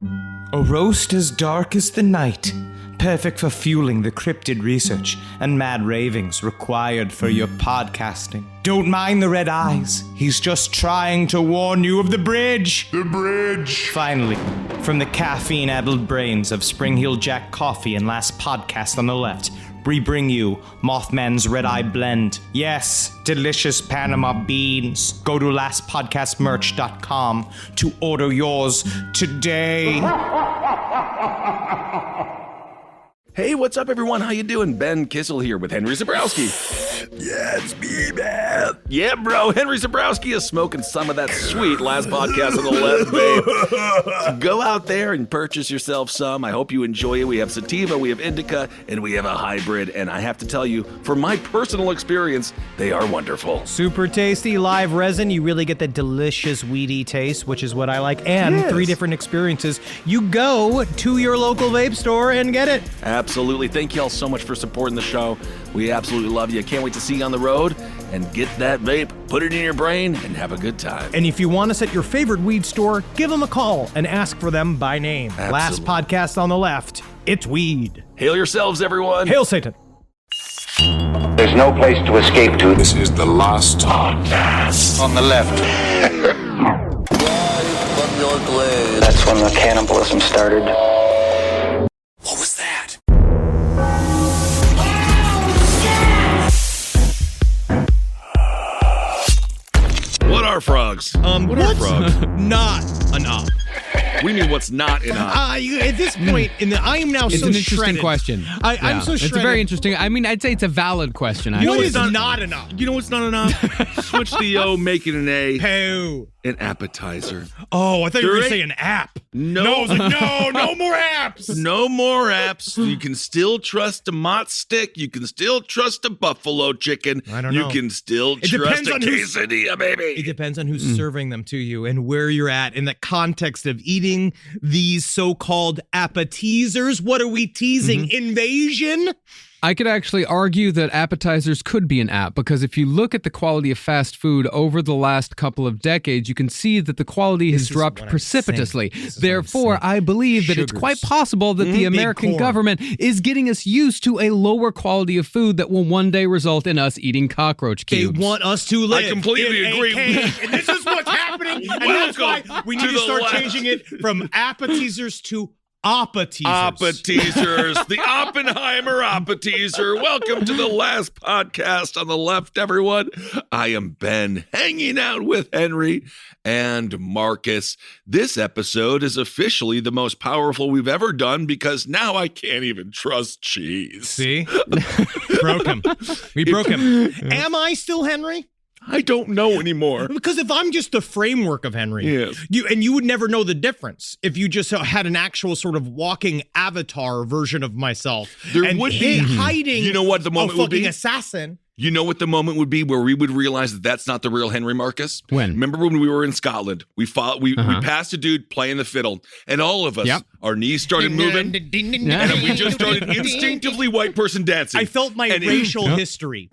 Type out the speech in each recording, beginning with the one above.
A roast as dark as the night, perfect for fueling the cryptid research and mad ravings required for your podcasting. Don't mind the red eyes, he's just trying to warn you of the bridge. The bridge! Finally, from the caffeine-addled brains of Spring Heel Jack Coffee and Last Podcast on the Left, we bring you Mothman's Red Eye Blend. Yes, delicious Panama beans. Go to lastpodcastmerch.com to order yours today. Hey, what's up, everyone? How you doing? Ben Kissel here with Henry Zabrowski. Yeah, it's me, man. Yeah, bro. Henry Zabrowski is smoking some of that sweet Last Podcast on the Left, babe. So go out there and purchase yourself some. I hope you enjoy it. We have sativa, we have indica, and we have a hybrid. And I have to tell you, from my personal experience, they are wonderful. Super tasty live resin. You really get the delicious weedy taste, which is what I like. And Yes. 3 different experiences. You go to your local vape store and get it. Absolutely. Thank you all so much for supporting the show. We absolutely love you. Can't wait to see you on the road and get that vape, put it in your brain, and have a good time. And if you want us at your favorite weed store, give them a call and ask for them by name. Absolutely. Last Podcast on the Left. It's weed. Hail yourselves, everyone. Hail Satan. There's no place to escape to. This is the Last Podcast On the left. That's when the cannibalism started. What was that? What are frogs? What are frogs? Not enough. What do you mean, what's not in a... At this point, I am now It's so an interesting shredded. question. I'm so shredded. It's a very interesting. I mean, I'd say it's a valid question. What Actually. is not enough? You know what's not enough? Switch the O, make it an A. Poo. An appetizer. Oh, I thought you were There going to say ain't- an app. No. I was like, no more apps. No more apps. You can still trust a mott stick. You can still trust a buffalo chicken. I don't You know. can still It trust depends a on who's- quesadilla, baby. It depends on who's serving them to you and where you're at in the context of eating these so-called appetizers. What are we teasing? Invasion? I could actually argue that appetizers could be an app because if you look at the quality of fast food over the last couple of decades, you can see that the quality has This is dropped what I'm precipitously. saying. This is what I'm Therefore, saying. I believe that it's Sugars. quite possible that the American corn. government is getting us used to a lower quality of food that will one day result in us eating cockroach They cubes. want us to live completely in agree. a cage. And this is what's happening. And that's why we need to to the start left. changing it from appetizers to appetizers. Appetizers, the Oppenheimer appetizer. Welcome to the Last Podcast on the Left, everyone. I am Ben, hanging out with Henry and Marcus. This episode is officially the most powerful we've ever done because now I can't even trust cheese. See? Broke him. We broke him. Am I still Henry? I don't know anymore. Because if I'm just the framework of Henry, Yes. you would never know the difference if you just had an actual sort of walking avatar version of myself. There and would be. hiding. You know what the moment a would be? fucking assassin. You know what the moment would be where we would realize that that's not the real Henry Marcus? When? Remember when we were in Scotland? We passed a dude playing the fiddle, and all of us, Yep. our knees started moving, and we just started instinctively white person dancing. I felt my And racial history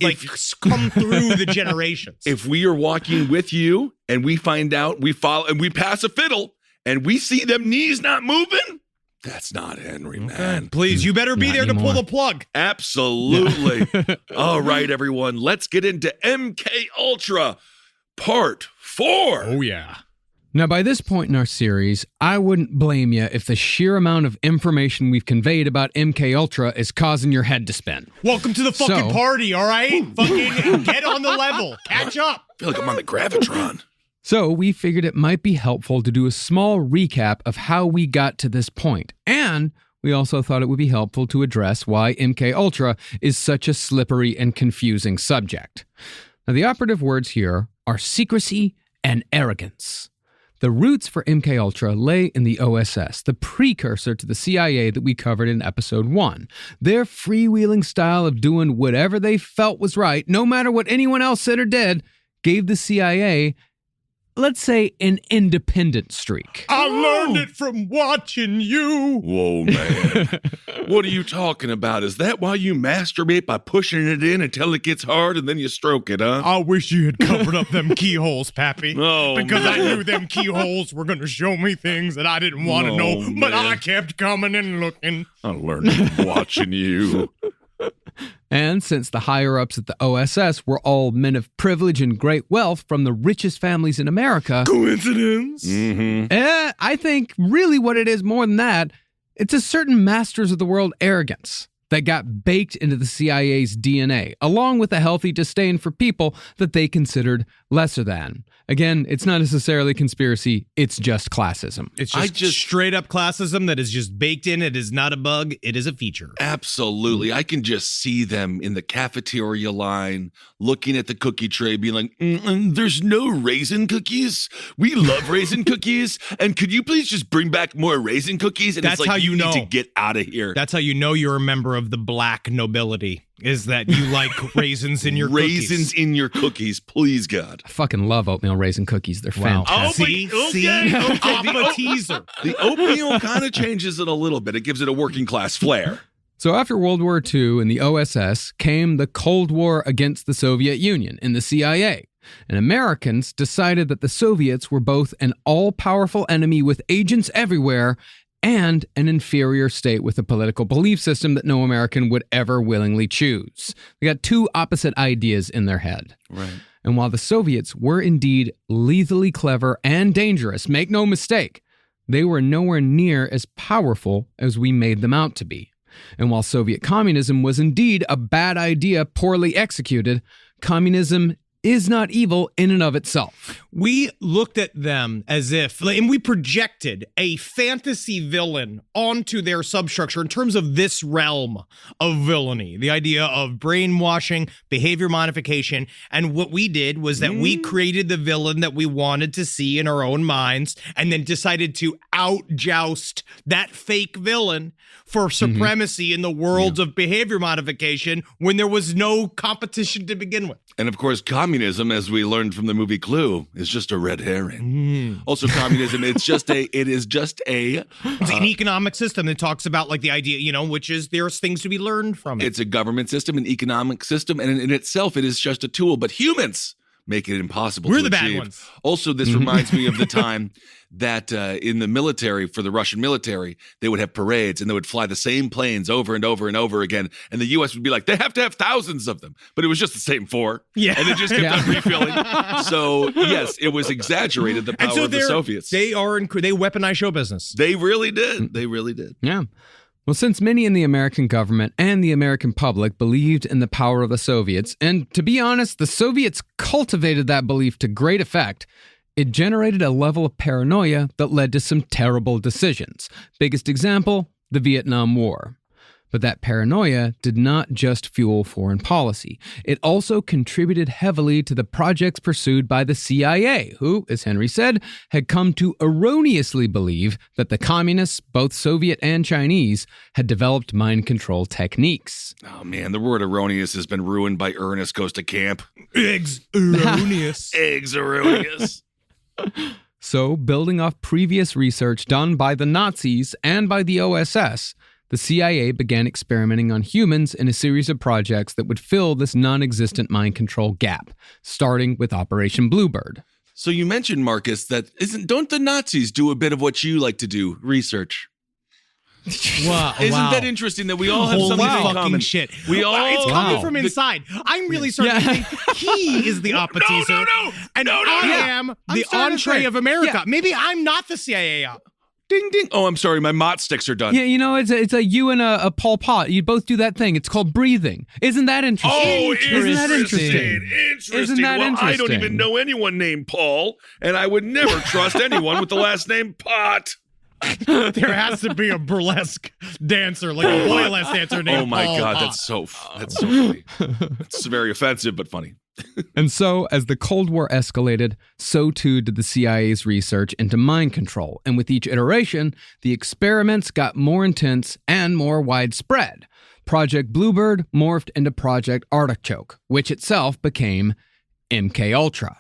come through the generations. If we are walking with you and we find out, we follow, and we pass a fiddle, and we see them knees not moving, that's not Henry, man. Please, you better be Not there to anymore. pull the plug. Absolutely. All right, everyone, let's get into MK Ultra Part 4. Oh, yeah. Now, by this point in our series, I wouldn't blame you if the sheer amount of information we've conveyed about MK Ultra is causing your head to spin. Welcome to the fucking So- party, all right? Fucking get on the level. Catch up. I feel like I'm on the Gravitron. So we figured it might be helpful to do a small recap of how we got to this point. And we also thought it would be helpful to address why MK Ultra is such a slippery and confusing subject. Now, the operative words here are secrecy and arrogance. The roots for MK Ultra lay in the OSS, the precursor to the CIA that we covered in episode 1. Their freewheeling style of doing whatever they felt was right, no matter what anyone else said or did, gave the CIA let's say, an independent streak. I learned it from watching you. Whoa, man. What are you talking about? Is that why you masturbate by pushing it in until it gets hard and then you stroke it, huh? I wish you had covered up them keyholes, Pappy. Oh, because I man. knew them keyholes were going to show me things that I didn't want to Oh, know, but man. I kept coming and looking. I learned it from watching you. And since the higher-ups at the OSS were all men of privilege and great wealth from the richest families in America, Coincidence? I think really what it is more than that, it's a certain masters of the world arrogance that got baked into the CIA's DNA, along with a healthy disdain for people that they considered lesser than. Again, it's not necessarily conspiracy, it's just classism. It's I just, just- straight up classism that is just baked in. It is not a bug. It is a feature. Absolutely. I can just see them in the cafeteria line looking at the cookie tray being like, there's no raisin cookies. We love raisin cookies. And could you please just bring back more raisin cookies? And That's it's like, how you know. need to get out of here. That's how you know you're a member of the black nobility, is that you like raisins in your Raisins cookies. in your cookies, please, God. I fucking love oatmeal raisin cookies. They're Wow. fantastic. See? Appetizer. The oatmeal kind of changes it a little bit. It gives it a working class flair. So after World War II and the OSS came the Cold War against the Soviet Union and the CIA. And Americans decided that the Soviets were both an all-powerful enemy with agents everywhere and an inferior state with a political belief system that no American would ever willingly choose. They got two opposite ideas in their head. Right. And while the Soviets were indeed lethally clever and dangerous, make no mistake, they were nowhere near as powerful as we made them out to be. And while Soviet communism was indeed a bad idea poorly executed, communism is not evil in and of itself. We looked at them as if, and we projected a fantasy villain onto their substructure in terms of this realm of villainy, the idea of brainwashing, behavior modification. And what we did was that we created the villain that we wanted to see in our own minds and then decided to outjoust that fake villain for supremacy in the worlds of behavior modification when there was no competition to begin with. And of course, communism, as we learned from the movie Clue, is just a red herring. Also, communism, it is just a It's an economic system that talks about like the idea, which is there's things to be learned from it. it's a government system, an economic system, and in itself, it is just a tool. But humans make it impossible We're to the bad achieve. ones. Also, this reminds me of the time that in the military, for the Russian military, they would have parades and they would fly the same planes over and over and over again. And the U.S. would be like, they have to have thousands of them. But it was just the same four. Yeah. And they just kept on refilling. So, yes, it was exaggerated, the power of the Soviets. They weaponize show business. They really did. They really did. Yeah. Well, since many in the American government and the American public believed in the power of the Soviets, and to be honest, the Soviets cultivated that belief to great effect, it generated a level of paranoia that led to some terrible decisions. Biggest example, the Vietnam War. But that paranoia did not just fuel foreign policy. It also contributed heavily to the projects pursued by the CIA, who, as Henry said, had come to erroneously believe that the communists, both Soviet and Chinese, had developed mind control techniques. Oh, man, the word erroneous has been ruined by Ernest Goes to Camp. Eggs erroneous. Eggs erroneous. So, building off previous research done by the Nazis and by the OSS, the CIA began experimenting on humans in a series of projects that would fill this non-existent mind control gap, starting with Operation Bluebird. So you mentioned, Marcus, that don't the Nazis do a bit of what you like to do, research? Wow. Isn't that interesting that we all have Holy something in fucking common? shit. We all It's coming Wow. from inside. I'm really starting to think he is the appetizer. No. And No, no, I no. am I'm the starting to entree think. of America. Yeah. Maybe I'm not the CIA op. Ding, ding. Oh, I'm sorry. My mott sticks are done. Yeah, it's a you and a Pol Pot. You both do that thing. It's called breathing. Isn't that interesting? Oh, Isn't that interesting? Interesting. Isn't that well, I don't interesting? even know anyone named Paul, and I would never trust anyone with the last name Pot. There has to be a burlesque dancer, like a boylesque dancer named Oh my Paul God, Pot. that's so funny. It's very offensive, but funny. And so, as the Cold War escalated, so too did the CIA's research into mind control. And with each iteration, the experiments got more intense and more widespread. Project Bluebird morphed into Project Artichoke, which itself became MK Ultra.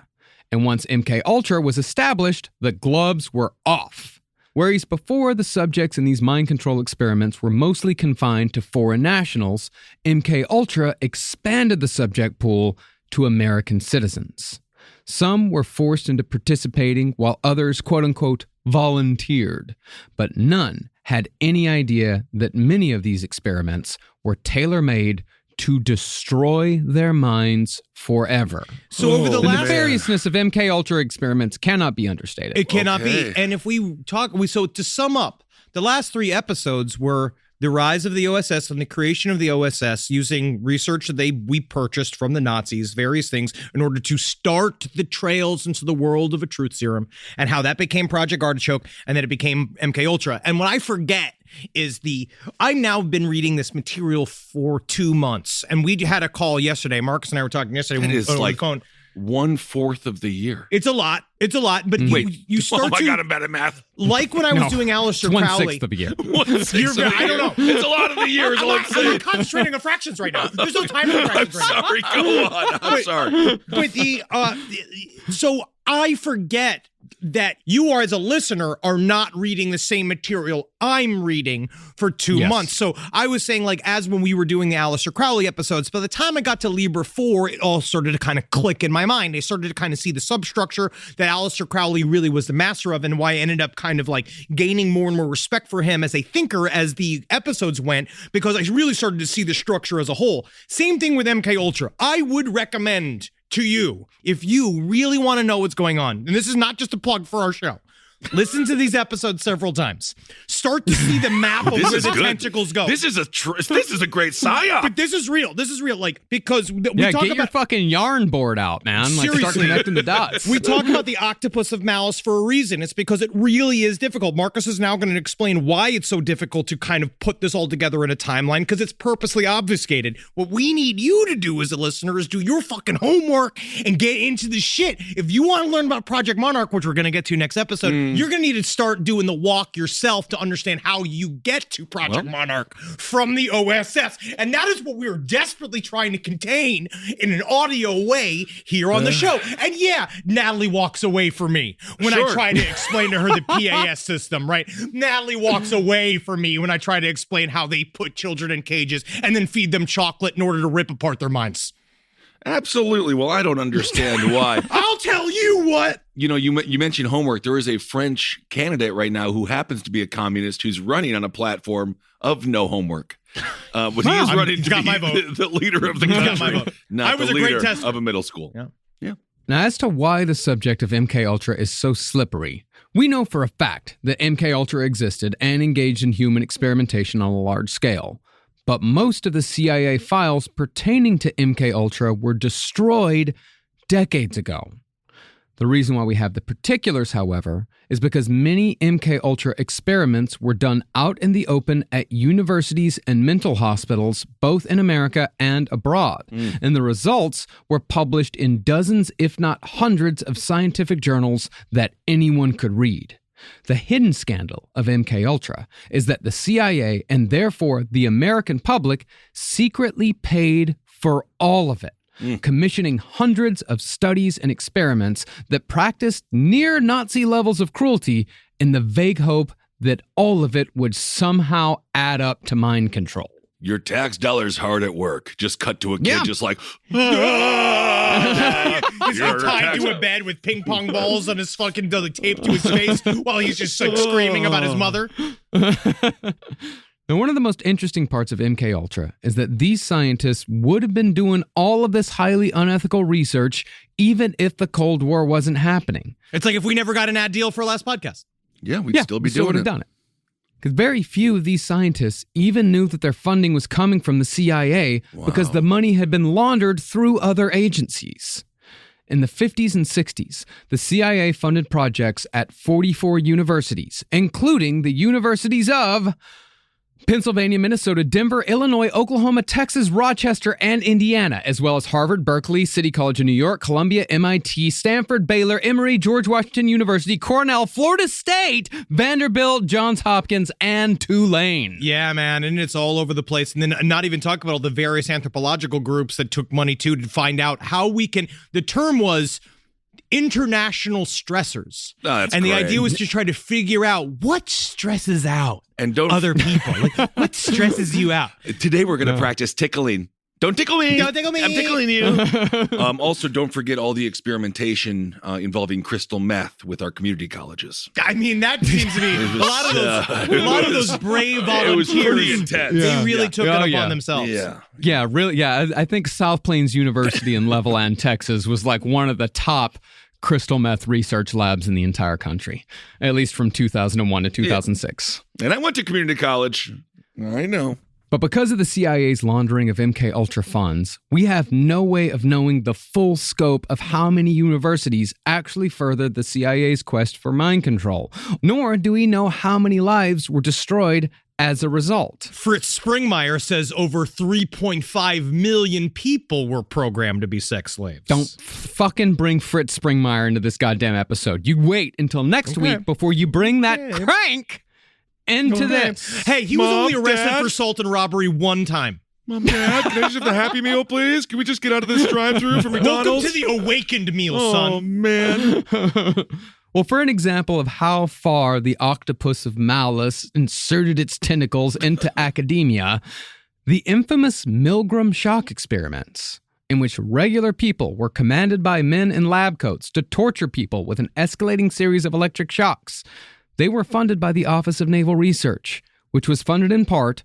And once MK Ultra was established, the gloves were off. Whereas before, the subjects in these mind control experiments were mostly confined to foreign nationals, MK Ultra expanded the subject pool to American citizens. Some were forced into participating while others, quote-unquote, volunteered. But none had any idea that many of these experiments were tailor-made to destroy their minds forever. So over the The last nefariousness of MK Ultra experiments cannot be understated. It cannot Okay. be. And if we talk, so to sum up, the last 3 episodes were the rise of the OSS and the creation of the OSS using research that we purchased from the Nazis, various things, in order to start the trails into the world of a truth serum, and how that became Project Artichoke, and then it became MK Ultra. And what I forget is I've now been reading this material for 2 months, and we had a call yesterday. Marcus and I were talking yesterday. It is on the like phone. 1/4 of the year. It's a lot. It's a lot. But you start Oh my to, God, I'm bad at math. like when I was doing Aleister Crowley. 1/6 of a year. 1/6 of the I don't year. know. It's a lot of the year. Is all I'm I'm saying. not concentrating on fractions right now. There's no time for I'm fractions right now. sorry. Go on. I'm sorry. But so I forget that you are, as a listener, are not reading the same material I'm reading for 2 Yes. months. So I was saying, like, as when we were doing the Aleister Crowley episodes, by the time I got to Libra 4, it all started to kind of click in my mind. I started to kind of see the substructure that Aleister Crowley really was the master of, and why I ended up kind of like gaining more and more respect for him as a thinker as the episodes went, because I really started to see the structure as a whole. Same thing with MK Ultra. I would recommend to you, if you really want to know what's going on, and this is not just a plug for our show, listen to these episodes several times. Start to see the map of where the tentacles go. This is a great psyop. But this is real. This is real. Like, because we Yeah, talk get your about fucking yarn board out, man. Like, start Seriously. connecting the dots. we talk about the octopus of malice for a reason. It's because it really is difficult. Marcus is now going to explain why it's so difficult to kind of put this all together in a timeline, because it's purposely obfuscated. What we need you to do as a listener is do your fucking homework and get into the shit. If you want to learn about Project Monarch, which we're going to get to next episode, you're going to need to start doing the walk yourself to understand how you get to Project Monarch from the OSS. And that is what we are desperately trying to contain in an audio way here on the show. And yeah, Natalie walks away from me when I try to explain to her the PAS system, right? Natalie walks away from me when I try to explain how they put children in cages and then feed them chocolate in order to rip apart their minds. Absolutely. Well, I don't understand why. I'll tell you what. You know, you mentioned homework. There is a French candidate right now who happens to be a communist who's running on a platform of no homework. But he is running he's to got be my vote. the leader of the He's got country, my vote. not I was the a great leader tester. of a middle school. Yeah. Now, as to why the subject of MK Ultra is so slippery, we know for a fact that MK Ultra existed and engaged in human experimentation on a large scale. But most of the CIA files pertaining to MK Ultra were destroyed decades ago. The reason why we have the particulars, however, is because many MK Ultra experiments were done out in the open at universities and mental hospitals, both in America and abroad. And the results were published in dozens, if not hundreds, of scientific journals that anyone could read. The hidden scandal of MK Ultra is that the CIA, and therefore the American public, secretly paid for all of it, commissioning hundreds of studies and experiments that practiced near Nazi levels of cruelty in the vague hope that all of it would somehow add up to mind control. Your tax dollars hard at work. Just cut to a kid Yeah. just like, He's tied to a bed with ping pong balls on his fucking taped to his face while he's just like screaming about his mother. Now, one of the most interesting parts of MK Ultra is that these scientists would have been doing all of this highly unethical research even if the Cold War wasn't happening. It's like if we never got an ad deal for our last podcast. yeah, we'd still be we still would doing have it. done it. Because very few of these scientists even knew that their funding was coming from the CIA because the money had been laundered through other agencies. In the 50s and 60s, the CIA funded projects at 44 universities, including the universities of Pennsylvania, Minnesota, Denver, Illinois, Oklahoma, Texas, Rochester, and Indiana, as well as Harvard, Berkeley, City College of New York, Columbia, MIT, Stanford, Baylor, Emory, George Washington University, Cornell, Florida State, Vanderbilt, Johns Hopkins, and Tulane. Yeah, man, and it's all over the place. And then not even talk about all the various anthropological groups that took money too to find out how we can. The term was international stressors. Oh, that's and the great. idea was to try to figure out what stresses out And don't other people. Like, what stresses you out? Today we're going to practice tickling. Don't tickle me. Don't tickle me. I'm tickling you. Also, don't forget all the experimentation involving crystal meth with our community colleges. I mean, that seems to be a lot of those brave volunteers. It was pretty intense. They really took it upon themselves. Yeah. Yeah, really. Yeah, I think South Plains University in Levelland, Texas was like one of the top crystal meth research labs in the entire country, at least from 2001 to 2006. Yeah. And I went to community college. I know. But because of the CIA's laundering of MK Ultra funds, we have no way of knowing the full scope of how many universities actually furthered the CIA's quest for mind control, nor do we know how many lives were destroyed as a result. Fritz Springmeier says over 3.5 million people were programmed to be sex slaves. Don't fucking bring Fritz Springmeier into this goddamn episode. You wait until next week before you bring that crank into this. Hey, he was Mom, only arrested Dad? for assault and robbery one time. Mom, Dad, can I just have the Happy Meal, please? Can we just get out of this drive-thru for McDonald's? Welcome to the awakened meal, son. Oh, man. Well, for an example of how far the octopus of malice inserted its tentacles into academia, the infamous Milgram shock experiments, in which regular people were commanded by men in lab coats to torture people with an escalating series of electric shocks. They were funded by the Office of Naval Research, which was funded in part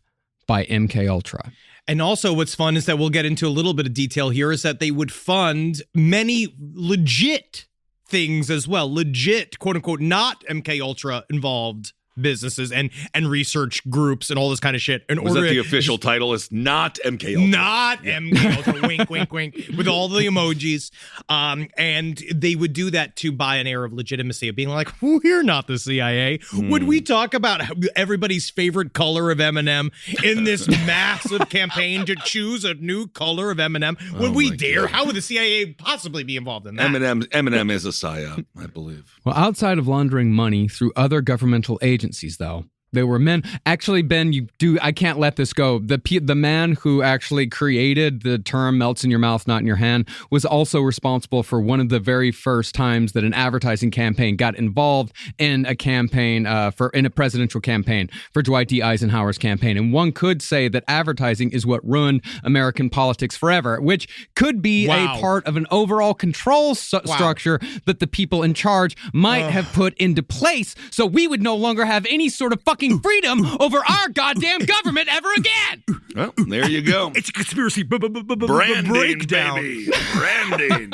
by MK Ultra. And also what's fun is that we'll get into a little bit of detail here is that they would fund many legit things as well. Legit, quote unquote, not MK Ultra involved businesses and research groups and all this kind of shit. Was that the official title? Is not MK Ultra. Not MK Ultra. Wink, wink, wink. With all the emojis. And they would do that to buy an air of legitimacy of being like, we're not the CIA. Would we talk about everybody's favorite color of M&M in this massive campaign to choose a new color of M&M? Would we dare? God. How would the CIA possibly be involved in that? M&M is a psyop, I believe. Well, outside of laundering money through other governmental agencies, though, there were men. Actually, Ben, I can't let this go. The man who actually created the term "melts in your mouth, not in your hand" was also responsible for one of the very first times that an advertising campaign got involved in a campaign in a presidential campaign for Dwight D. Eisenhower's campaign. And one could say that advertising is what ruined American politics forever, which could be a part of an overall control structure that the people in charge might have put into place, so we would no longer have any sort of fucking freedom over our goddamn government ever again. Well, there you go. It's a conspiracy Branding, breakdown. baby. Branding.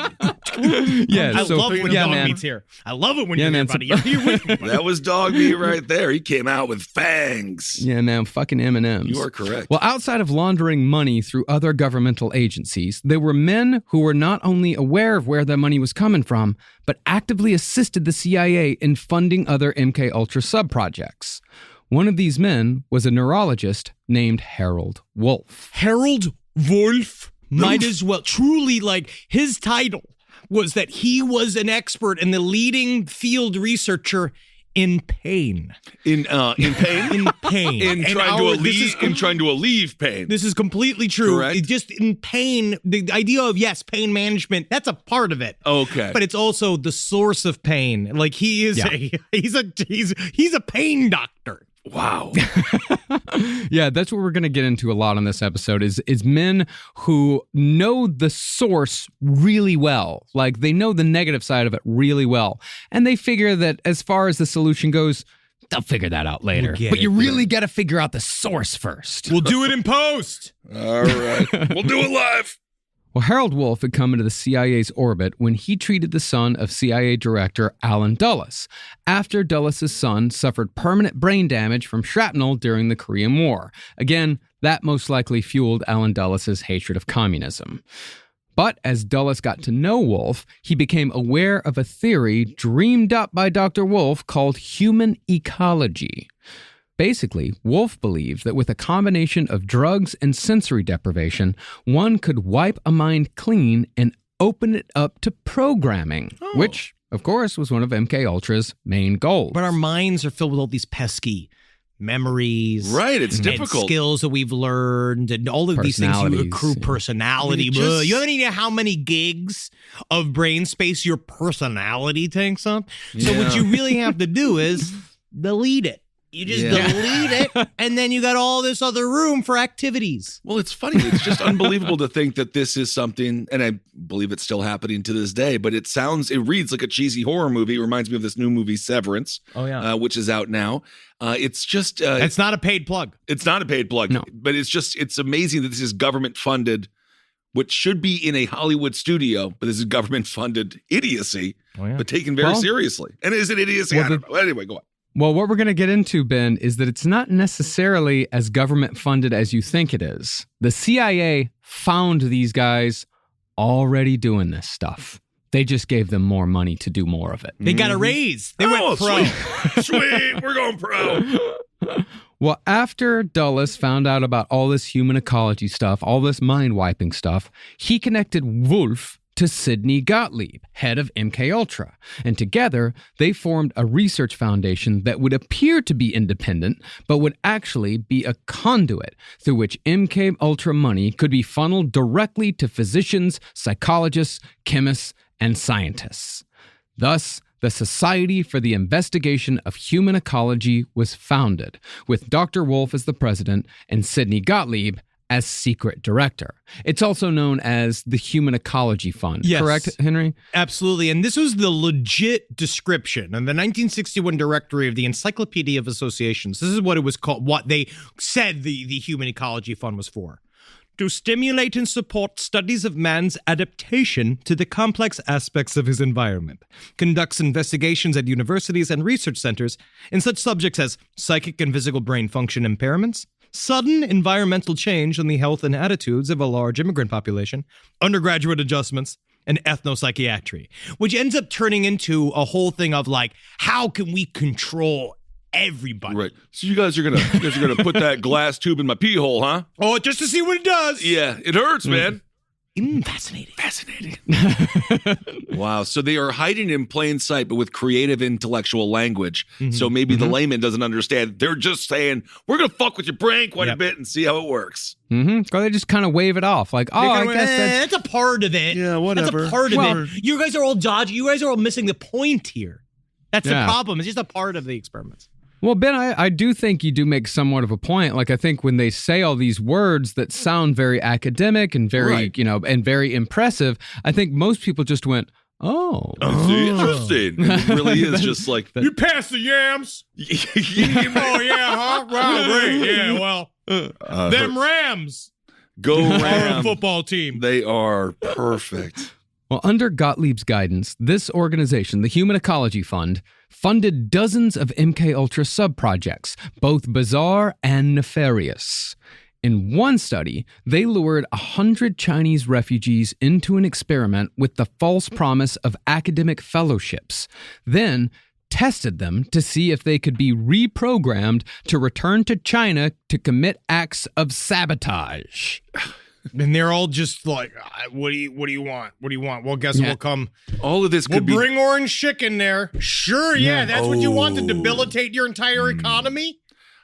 Yeah, I so, love when yeah, Dog man. Meat's here. I love it when Yeah, you're here, man, buddy. You're with me, buddy. That was Dog Meat right there. He came out with fangs. Yeah, man, fucking M&Ms. You are correct. Well, outside of laundering money through other governmental agencies, there were men who were not only aware of where their money was coming from, but actively assisted the CIA in funding other MK Ultra sub-projects. One of these men was a neurologist named Harold Wolff. Harold Wolff might as well truly, like, his title was that he was an expert and the leading field researcher in pain. In pain? In pain. In trying to alleviate pain. This is completely true. Correct. It just in pain, the idea of, yes, pain management, that's a part of it. Okay. But it's also the source of pain. Like he is he's a pain doctor. Wow. Yeah, that's what we're going to get into a lot on this episode is men who know the source really well. Like they know the negative side of it really well. And they figure that as far as the solution goes, they'll figure that out later. But you really got to figure out the source first. We'll do it in post. All right. We'll do it live. Well, Harold Wolff had come into the CIA's orbit when he treated the son of CIA Director Allen Dulles, after Dulles' son suffered permanent brain damage from shrapnel during the Korean War. Again, that most likely fueled Allen Dulles' hatred of communism. But as Dulles got to know Wolff, he became aware of a theory dreamed up by Dr. Wolff called human ecology. Basically, Wolff believed that with a combination of drugs and sensory deprivation, one could wipe a mind clean and open it up to programming, which, of course, was one of MK Ultra's main goals. But our minds are filled with all these pesky memories. Right, it's and difficult. skills that we've learned and all of these things you Personalities, accrue yeah. personality. You have any idea how many gigs of brain space your personality takes up? So what you really have to do is delete it. You just delete it, and then you got all this other room for activities. Well, it's funny. It's just unbelievable to think that this is something, and I believe it's still happening to this day, but it reads like a cheesy horror movie. It reminds me of this new movie, Severance, which is out now. It's just... it's not a paid plug. It's not a paid plug, No. but it's amazing that this is government-funded, which should be in a Hollywood studio, but this is government-funded idiocy, but taken very seriously. And is it idiocy? I don't know. Anyway, go on. Well, what we're going to get into, Ben, is that it's not necessarily as government funded as you think it is. The CIA found these guys already doing this stuff. They just gave them more money to do more of it. They got a raise. They went pro. Sweet. We're going pro. Well, after Dulles found out about all this human ecology stuff, all this mind-wiping stuff, he connected Wolf to Sidney Gotlieb, head of MKUltra, and together they formed a research foundation that would appear to be independent, but would actually be a conduit through which MKUltra money could be funneled directly to physicians, psychologists, chemists, and scientists. Thus, the Society for the Investigation of Human Ecology was founded, with Dr. Wolf as the president and Sidney Gotlieb as secret director. It's also known as the Human Ecology Fund, correct, Henry? Absolutely. And this was the legit description in the 1961 directory of the Encyclopedia of Associations. This is what it was called, what they said the Human Ecology Fund was for. To stimulate and support studies of man's adaptation to the complex aspects of his environment. Conducts investigations at universities and research centers in such subjects as psychic and physical brain function impairments, sudden environmental change in the health and attitudes of a large immigrant population, undergraduate adjustments, and ethnopsychiatry, which ends up turning into a whole thing of like, how can we control everybody? Right. So you guys are gonna put that glass tube in my pee hole, huh? Oh, just to see what it does. Yeah, it hurts, man. Fascinating. Wow. So they are hiding in plain sight, but with creative intellectual language. So maybe the layman doesn't understand. They're just saying, we're going to fuck with your brain quite a bit and see how it works. Or they just kind of wave it off like, I guess that's a part of it. Yeah, whatever. That's a part of it. You guys are all dodgy. You guys are all missing the point here. That's the problem. It's just a part of the experiments. Well, Ben, I do think you do make somewhat of a point. Like, I think when they say all these words that sound very academic and very, and very impressive, I think most people just went, oh. Interesting. It really is just like... You passed the yams. Oh, yeah, huh? Wow, great. Yeah, well, them Rams. Go Rams. Football team. They are perfect. Well, under Gotlieb's guidance, this organization, the Human Ecology Fund, funded dozens of MKUltra sub-projects, both bizarre and nefarious. In one study, they lured 100 Chinese refugees into an experiment with the false promise of academic fellowships, then tested them to see if they could be reprogrammed to return to China to commit acts of sabotage. And they're all just like, what do you want? What do you want? Well, guess we'll come. All of this could be... bring orange chicken there. Sure, yeah, that's what you want to debilitate your entire economy?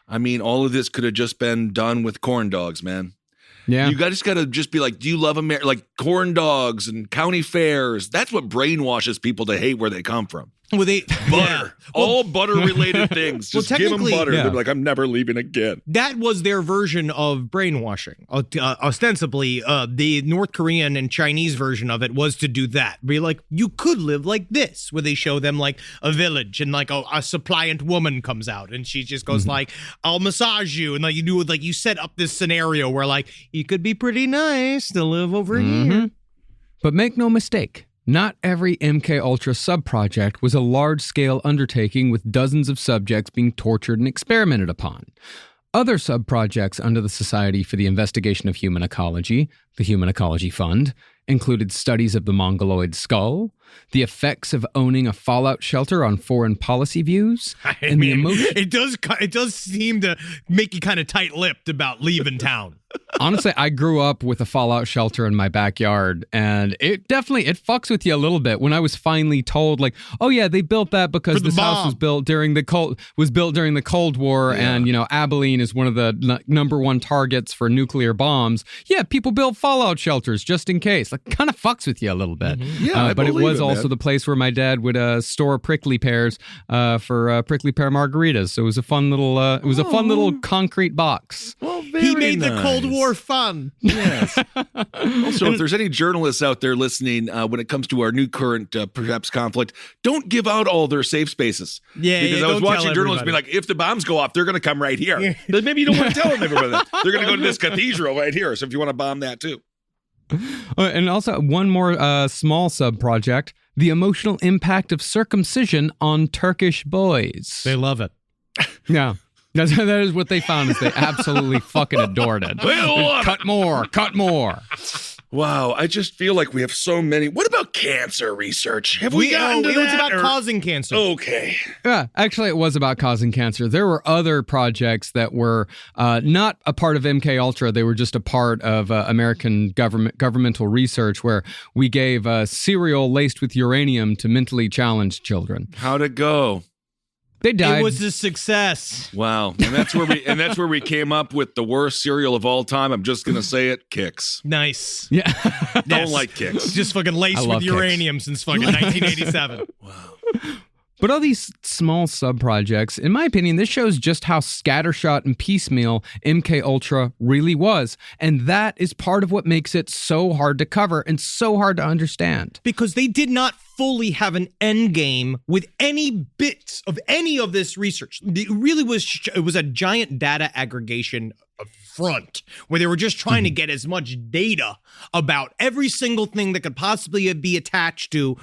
I mean, all of this could have just been done with corn dogs, man. Yeah. You just got to just be like, do you love America? Like corn dogs and county fairs. That's what brainwashes people to hate where they come from. Well, butter. All butter-related things. Just give them butter. Yeah. They're like, I'm never leaving again. That was their version of brainwashing. Ostensibly, the North Korean and Chinese version of it was to do that. Be like, you could live like this, where they show them like a village and like a suppliant woman comes out and she just goes like, I'll massage you. And like you do, like you set up this scenario where like, you could be pretty nice to live over here. But make no mistake. Not every MKUltra sub-project was a large-scale undertaking with dozens of subjects being tortured and experimented upon. Other sub-projects under the Society for the Investigation of Human Ecology, the Human Ecology Fund, included studies of the mongoloid skull, the effects of owning a fallout shelter on foreign policy views, and the emotion. It does seem to make you kind of tight-lipped about leaving town. Honestly, I grew up with a fallout shelter in my backyard, and it fucks with you a little bit when I was finally told, like, oh yeah, they built that because this house was built during the Cold War, and Abilene is one of the number one targets for nuclear bombs. Yeah, people built fallout shelters just in case. Like, kind of fucks with you a little bit. Yeah, but it was also the place where my dad would store prickly pears for prickly pear margaritas. So it was a fun little concrete box. Well, he made the Cold War fun. Yes. Also, if there's any journalists out there listening, when it comes to our new current perhaps conflict, don't give out all their safe spaces. Yeah, because I was watching journalists be like, if the bombs go off, they're going to come right here. But maybe you don't want to tell them everybody that. They're going to go to this cathedral right here. So if you want to bomb that too. And also one more small sub-project, the emotional impact of circumcision on Turkish boys. They love it. Yeah. That is what they found, is they absolutely fucking adored it. Cut more. Wow, I just feel like we have so many. What about cancer research? Have we gotten to that? It was about causing cancer. Okay. Yeah, actually, it was about causing cancer. There were other projects that were not a part of MK Ultra. They were just a part of American governmental research, where we gave cereal laced with uranium to mentally challenged children. How'd it go? They died. It was a success. Wow, and that's where we came up with the worst cereal of all time. I'm just gonna say it, Kix. Nice. Yeah. Don't like Kix. Just fucking laced with uranium since fucking 1987. Wow. But all these small sub-projects, in my opinion, this shows just how scattershot and piecemeal MK Ultra really was. And that is part of what makes it so hard to cover and so hard to understand. Because they did not fully have an end game with any bits of any of this research. It really was a giant data aggregation front where they were just trying to get as much data about every single thing that could possibly be attached to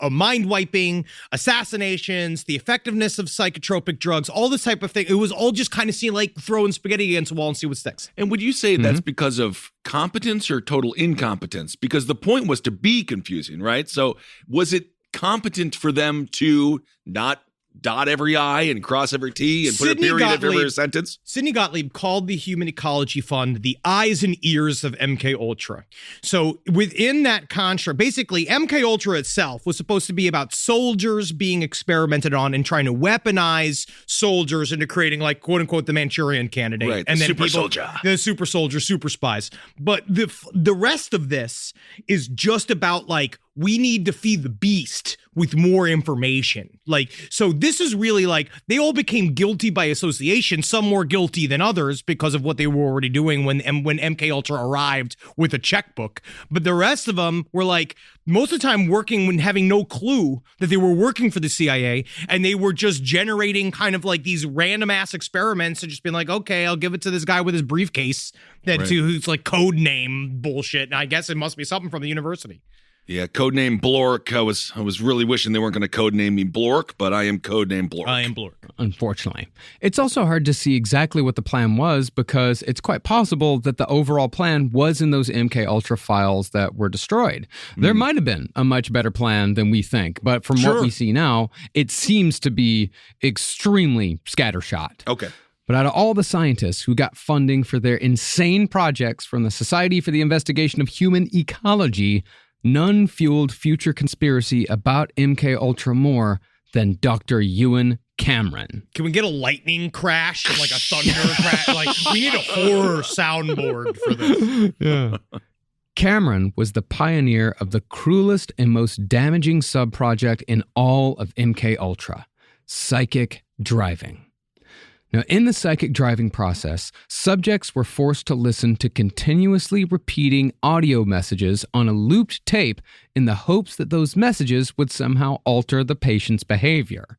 mind wiping, assassinations, the effectiveness of psychotropic drugs, all this type of thing. It was all just kind of seeing like throwing spaghetti against a wall and see what sticks. And would you say that's because of competence or total incompetence? Because the point was to be confusing, right? So was it competent for them to not dot every I and cross every T and put a period after every sentence? Sidney Gotlieb called the Human Ecology Fund the eyes and ears of MK Ultra. So within that construct, basically MK Ultra itself was supposed to be about soldiers being experimented on and trying to weaponize soldiers into creating, like, quote unquote, the Manchurian Candidate. Right, and the then super soldier. The super soldier, super spies. But the rest of this is just about, like, we need to feed the beast with more information. Like, so this is really like, they all became guilty by association, some more guilty than others because of what they were already doing when MK Ultra arrived with a checkbook. But the rest of them were, like, most of the time working when having no clue that they were working for the CIA, and they were just generating kind of like these random ass experiments and just being like, okay, I'll give it to this guy with his briefcase who's like code name bullshit. And I guess it must be something from the university. Yeah, codename Blork. I was really wishing they weren't going to codename me Blork, but I am codename Blork. I am Blork. Unfortunately. It's also hard to see exactly what the plan was, because it's quite possible that the overall plan was in those MK Ultra files that were destroyed. There might have been a much better plan than we think, but from what we see now, it seems to be extremely scattershot. Okay. But out of all the scientists who got funding for their insane projects from the Society for the Investigation of Human Ecology, none fueled future conspiracy about MK Ultra more than Dr. Ewan Cameron. Can we get a lightning crash and like a thunder crash? Like, we need a horror soundboard for this. Yeah. Cameron was the pioneer of the cruelest and most damaging sub-project in all of MK Ultra, psychic driving. Now, in the psychic driving process, subjects were forced to listen to continuously repeating audio messages on a looped tape in the hopes that those messages would somehow alter the patient's behavior.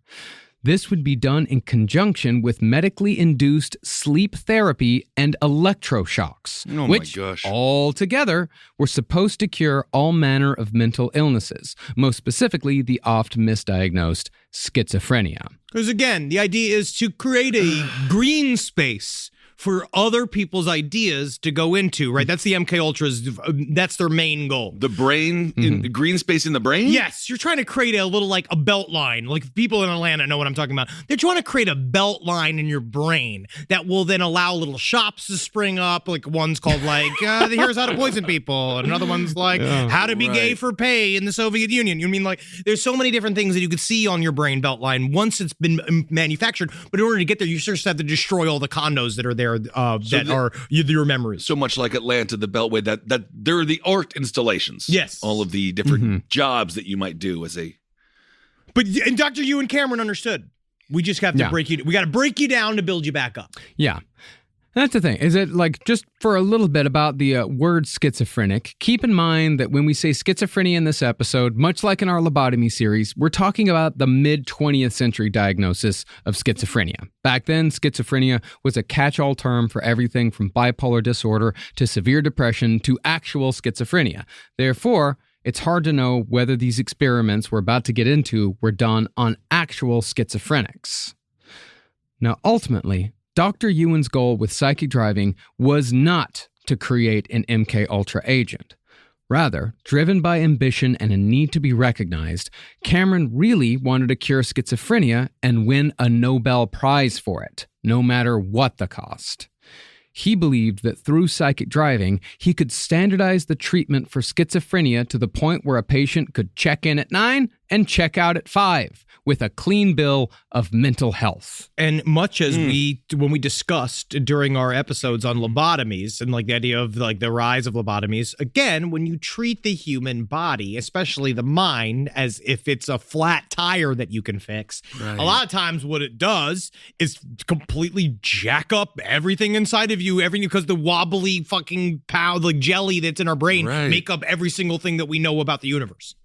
This would be done in conjunction with medically induced sleep therapy and electroshocks, which altogether were supposed to cure all manner of mental illnesses, most specifically the oft misdiagnosed schizophrenia. Because again, the idea is to create a green space for other people's ideas to go into, right? That's the MK Ultra's, that's their main goal. The brain, in green space in the brain? Yes, you're trying to create a little like a belt line. Like people in Atlanta know what I'm talking about. They're trying to create a belt line in your brain that will then allow little shops to spring up. Like one's called like, here's how to poison people. And another one's like, how to be gay for pay in the Soviet Union. You mean like, there's so many different things that you could see on your brain belt line once it's been manufactured. But in order to get there, you just have to destroy all the condos that are there are your memories. So much like Atlanta, the Beltway, that they're the art installations. Yes. All of the different jobs that you might do as a... And Dr. Ewan Cameron understood. We just have to we got to break you down to build you back up. Yeah. That's the thing. Is it like, just for a little bit about the word schizophrenic, keep in mind that when we say schizophrenia in this episode, much like in our lobotomy series, we're talking about the mid-20th century diagnosis of schizophrenia. Back then, schizophrenia was a catch-all term for everything from bipolar disorder to severe depression to actual schizophrenia. Therefore, it's hard to know whether these experiments we're about to get into were done on actual schizophrenics. Now, ultimately, Dr. Ewan's goal with psychic driving was not to create an MK Ultra agent. Rather, driven by ambition and a need to be recognized, Cameron really wanted to cure schizophrenia and win a Nobel Prize for it, no matter what the cost. He believed that through psychic driving, he could standardize the treatment for schizophrenia to the point where a patient could check in at 9 and check out at 5 with a clean bill of mental health. And much as when we discussed during our episodes on lobotomies and like the idea of like the rise of lobotomies, again, when you treat the human body, especially the mind, as if it's a flat tire that you can fix, a lot of times what it does is completely jack up everything inside of you, everything, because the wobbly fucking pound, like jelly that's in our brain, make up every single thing that we know about the universe.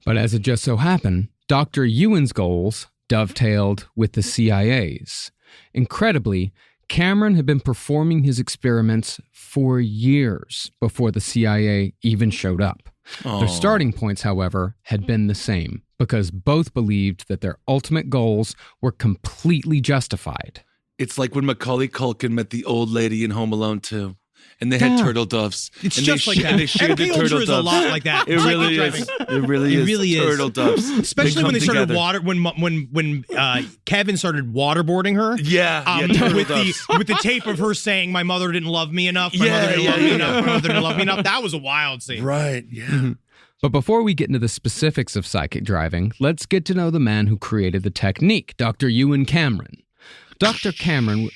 But as it just so happened, Dr. Ewan's goals dovetailed with the CIA's. Incredibly, Cameron had been performing his experiments for years before the CIA even showed up. Their starting points, however, had been the same, because both believed that their ultimate goals were completely justified. It's like when Macaulay Culkin met the old lady in Home Alone 2. And they had turtle doves. It's just like that. They shared the MK turtle Ultra doves. is a lot like that. It really is. It really is. Turtle doves. Especially when they started when Kevin started waterboarding her. With the tape of her saying, "My mother didn't love me enough. My mother didn't love me enough. My mother didn't love me enough." That was a wild scene. Right. Yeah. But before we get into the specifics of psychic driving, let's get to know the man who created the technique, Dr. Ewan Cameron. Dr. Cameron...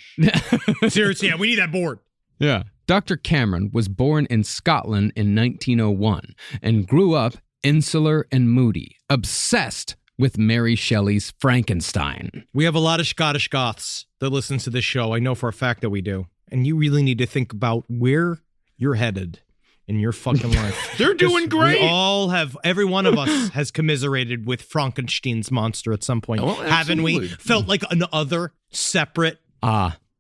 Seriously, we need that board. Yeah. Dr. Cameron was born in Scotland in 1901 and grew up insular and moody, obsessed with Mary Shelley's Frankenstein. We have a lot of Scottish Goths that listen to this show. I know for a fact that we do. And you really need to think about where you're headed in your fucking life. They're doing great. We all have, every one of us has commiserated with Frankenstein's monster at some point. Well, haven't we? Felt like another separate...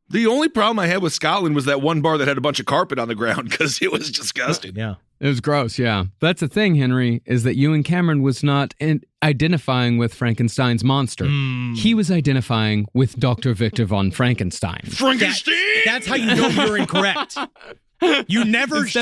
The only problem I had with Scotland was that one bar that had a bunch of carpet on the ground because it was disgusting. Yeah. It was gross, yeah. That's the thing, Henry, is that Ewan Cameron was not identifying with Frankenstein's monster. He was identifying with Dr. Victor von Frankenstein. Frankenstein! That's how you know you're incorrect. You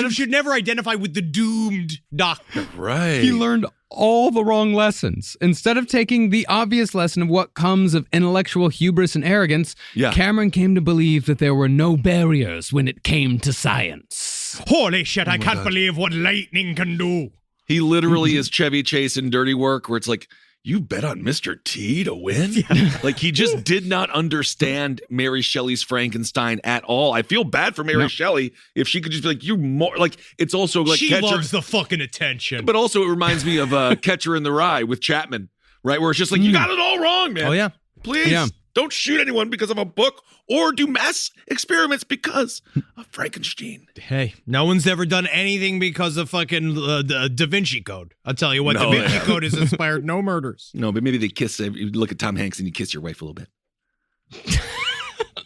should never identify with the doomed doctor. Right. He learned all the wrong lessons. Instead of taking the obvious lesson of what comes of intellectual hubris and arrogance, Cameron came to believe that there were no barriers when it came to science. Holy shit, I can't believe what lightning can do. He literally is Chevy Chase in Dirty Work, where it's like, you bet on Mr. T to win? Like, he just did not understand Mary Shelley's Frankenstein at all. I feel bad for Mary Shelley if she could just be like, you more, like, it's also like she loves the fucking attention. But also it reminds me of Catcher in the Rye with Chapman, right? Where it's just like, you got it all wrong, man. Oh, yeah. Please don't shoot anyone because of a book or do mass experiments because of Frankenstein. Hey, no one's ever done anything because of fucking the Da Vinci Code. I'll tell you what, Da Vinci Code has inspired no murders. No, but maybe they kiss. You look at Tom Hanks and you kiss your wife a little bit.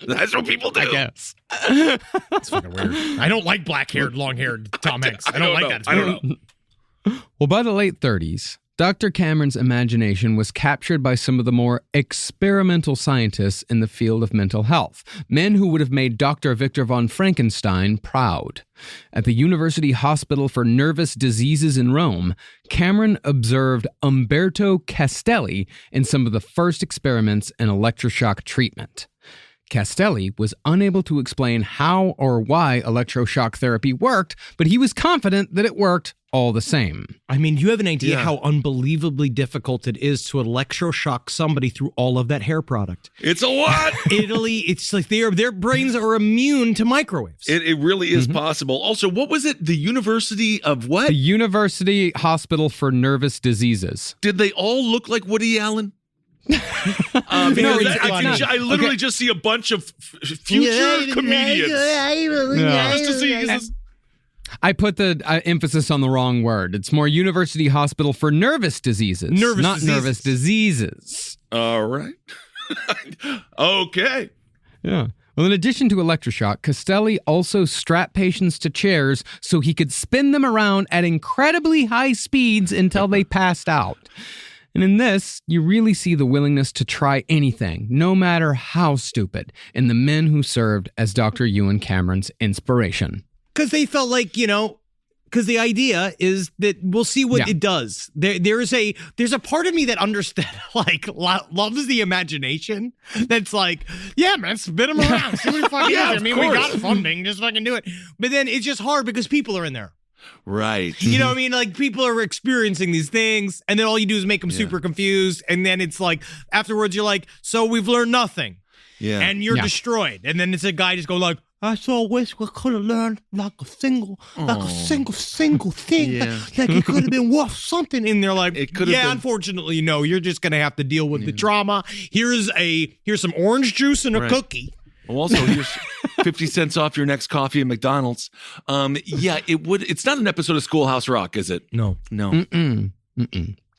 That's what people do. I guess. It's fucking weird. I don't like black-haired, long-haired Tom Hanks. I don't like that. I don't know. Well, by the late 30s, Dr. Cameron's imagination was captured by some of the more experimental scientists in the field of mental health, men who would have made Dr. Victor von Frankenstein proud. At the University Hospital for Nervous Diseases in Rome, Cameron observed Umberto Castelli in some of the first experiments in electroshock treatment. Castelli was unable to explain how or why electroshock therapy worked, but he was confident that it worked all the same. I mean, you have an idea how unbelievably difficult it is to electroshock somebody through all of that hair product. It's a lot. Italy, it's like their brains are immune to microwaves. It really is possible. Also, what was it? The University of what? The University Hospital for Nervous Diseases. Did they all look like Woody Allen? Because I literally just see a bunch of future comedians. Just to see. Is this... I put the emphasis on the wrong word. It's more University Hospital for Nervous Diseases, not nervous diseases. All right. Okay. Yeah. Well, in addition to electroshock, Castelli also strapped patients to chairs so he could spin them around at incredibly high speeds until they passed out. And in this, you really see the willingness to try anything, no matter how stupid, in the men who served as Dr. Ewan Cameron's inspiration. Because they felt like, because the idea is that we'll see what it does. There's a part of me that understands, loves the imagination. That's like, yeah, man, spin them around. See what fucking is. I mean, we got funding, just fucking do it. But then it's just hard because people are in there. Right. You know what I mean? Like, people are experiencing these things, and then all you do is make them super confused, and then it's like, afterwards you're like, so we've learned nothing. Yeah. And you're destroyed. And then it's a guy just going like, I so wish we could have learned like a single thing. Yeah. Like it could have been worth something. And they're like, unfortunately, no, you're just going to have to deal with the trauma. Here's some orange juice and a cookie. Well, also, here's 50 cents off your next coffee at McDonald's. It's not an episode of Schoolhouse Rock, is it? No. Mm-mm.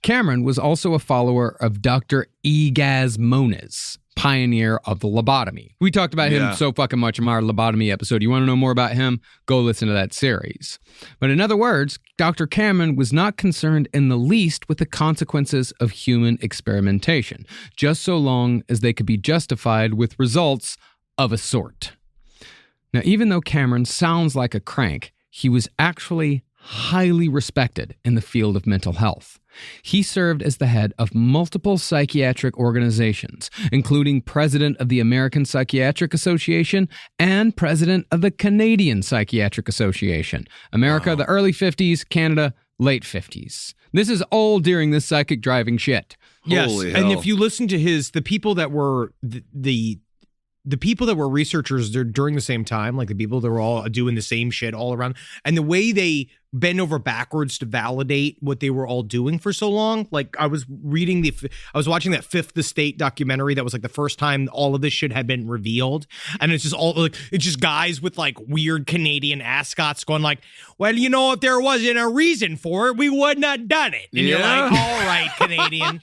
Cameron was also a follower of Dr. Egaz Moniz, pioneer of the lobotomy. We talked about him so fucking much in our lobotomy episode. You want to know more about him? Go listen to that series. But in other words, Dr. Cameron was not concerned in the least with the consequences of human experimentation, just so long as they could be justified with results of a sort. Now, even though Cameron sounds like a crank, he was actually highly respected in the field of mental health. He served as the head of multiple psychiatric organizations, including president of the American Psychiatric Association and president of the Canadian Psychiatric Association. America, the early 50s, Canada, late 50s. This is all during this psychic driving shit. Yes, Holy hell. and if you listen to the people that were the people that were researchers during the same time, like the people that were all doing the same shit all around, and the way they bend over backwards to validate what they were all doing for so long. Like I was watching that Fifth Estate documentary that was like the first time all of this shit had been revealed. And it's just guys with like weird Canadian ascots going like, well, if there wasn't a reason for it, we wouldn't have done it. And you're like, all right, Canadian.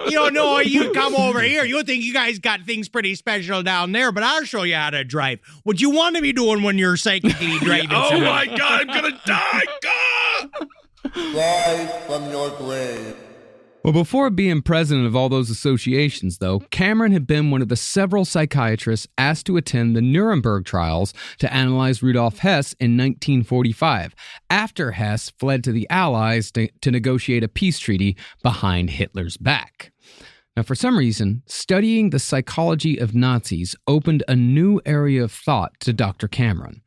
You come over here. You think you guys got things pretty special down there, but I'll show you how to drive. What you want to be doing when you're psychically driving. Oh my God, I'm gonna die. God! Rise from your grave. Well, before being president of all those associations, though, Cameron had been one of the several psychiatrists asked to attend the Nuremberg trials to analyze Rudolf Hess in 1945, after Hess fled to the Allies to negotiate a peace treaty behind Hitler's back. Now, for some reason, studying the psychology of Nazis opened a new area of thought to Dr. Cameron.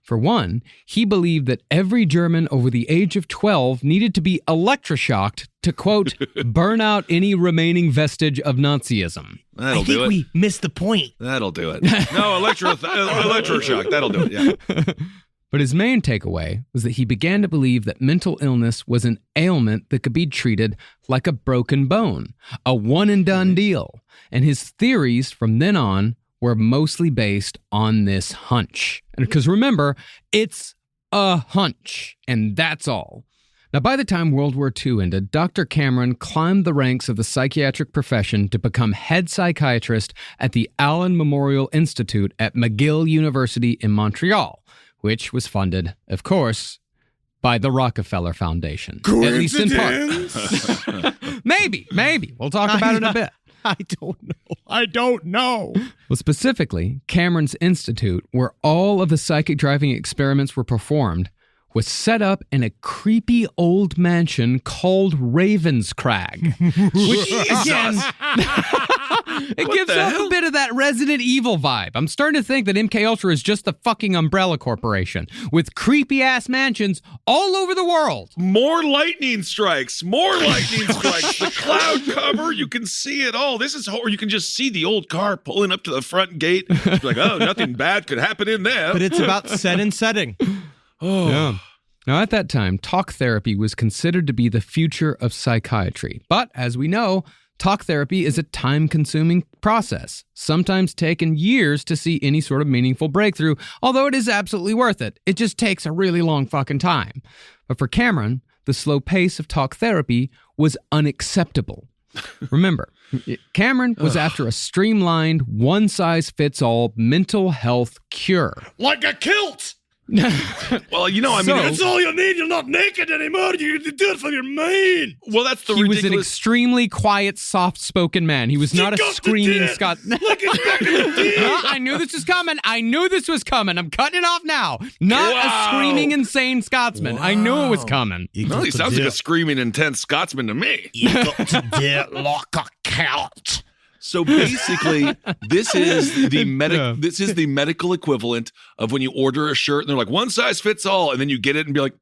For one, he believed that every German over the age of 12 needed to be electroshocked to, quote, burn out any remaining vestige of Nazism. That'll I think we missed the point. That'll do it. No, electroshock. That'll do it, yeah. But his main takeaway was that he began to believe that mental illness was an ailment that could be treated like a broken bone, a one-and-done deal. And his theories from then on were mostly based on this hunch. And because remember, it's a hunch, and that's all. Now, by the time World War II ended, Dr. Cameron climbed the ranks of the psychiatric profession to become head psychiatrist at the Allen Memorial Institute at McGill University in Montreal, which was funded, of course, by the Rockefeller Foundation. At least in part. Maybe. We'll talk about it in a bit. I don't know. Well, specifically, Cameron's Institute, where all of the psychic driving experiments were performed, was set up in a creepy old mansion called Ravenscrag. Which, again, it gives off a bit of that Resident Evil vibe. I'm starting to think that MKUltra is just the fucking Umbrella Corporation with creepy-ass mansions all over the world. More lightning strikes. The cloud cover, you can see it all. This is horror. You can just see the old car pulling up to the front gate. It's like, oh, nothing bad could happen in there. But it's about set and setting. Oh. Yeah. Now, at that time, talk therapy was considered to be the future of psychiatry. But as we know, talk therapy is a time-consuming process, sometimes taking years to see any sort of meaningful breakthrough, although it is absolutely worth it. It just takes a really long fucking time. But for Cameron, the slow pace of talk therapy was unacceptable. Remember, Cameron was after a streamlined, one-size-fits-all mental health cure. Like a kilt! Well, you know, I mean, That's all you need. You're not naked anymore. You do it for your mind. well, that's the He was ridiculous. an extremely quiet, soft-spoken man. He was not a screaming Scot. I knew this was coming. I'm cutting it off now. Not a screaming, insane Scotsman. I knew it was coming. Well, he sounds like a screaming, intense Scotsman to me. You got to do it like a cat. So basically, this is the medical equivalent of when you order a shirt and they're like, one size fits all, and then you get it and be like,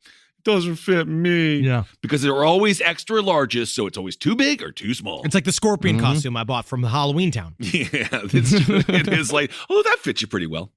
doesn't fit me. Yeah. Because they're always extra larges, so it's always too big or too small. It's like the scorpion costume I bought from Halloween Town. Yeah, it is like, oh, that fits you pretty well.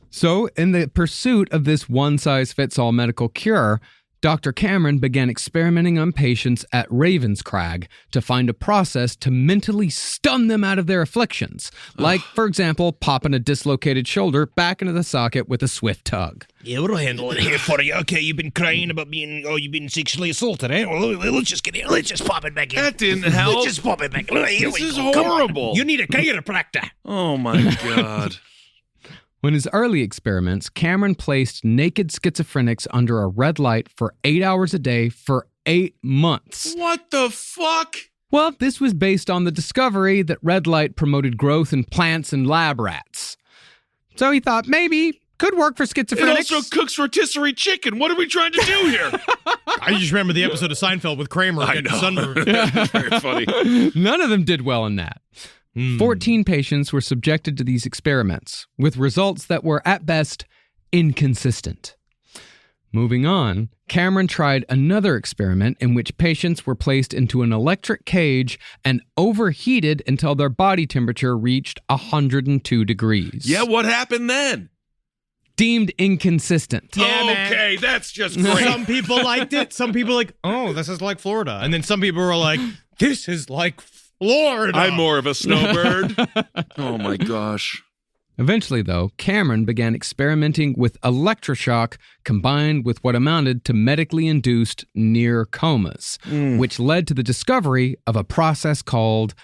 So, in the pursuit of this one-size-fits-all medical cure, Dr. Cameron began experimenting on patients at Ravenscrag to find a process to mentally stun them out of their afflictions. Like, for example, popping a dislocated shoulder back into the socket with a swift tug. Yeah, we'll handle it here for you. Okay, you've been crying about you've been sexually assaulted, eh? Well, let's just pop it back in. That didn't help. Let's just pop it back in. This is horrible. You need a chiropractor. Oh, my God. In his early experiments, Cameron placed naked schizophrenics under a red light for 8 hours a day for 8 months. What the fuck? Well, this was based on the discovery that red light promoted growth in plants and lab rats. So he thought maybe could work for schizophrenics. It also cooks rotisserie chicken. What are we trying to do here? I just remember the episode of Seinfeld with Kramer I getting know. sunburned. Very funny. None of them did well in that. 14 patients were subjected to these experiments, with results that were, at best, inconsistent. Moving on, Cameron tried another experiment in which patients were placed into an electric cage and overheated until their body temperature reached 102 degrees. Yeah, what happened then? Deemed inconsistent. Yeah, man. Okay, that's just great. Some people liked it. Some people like, oh, this is like Florida. And then some people were like, this is like Florida. I'm more of a snowbird. Oh my gosh. Eventually, though, Cameron began experimenting with electroshock combined with what amounted to medically induced near comas, which led to the discovery of a process called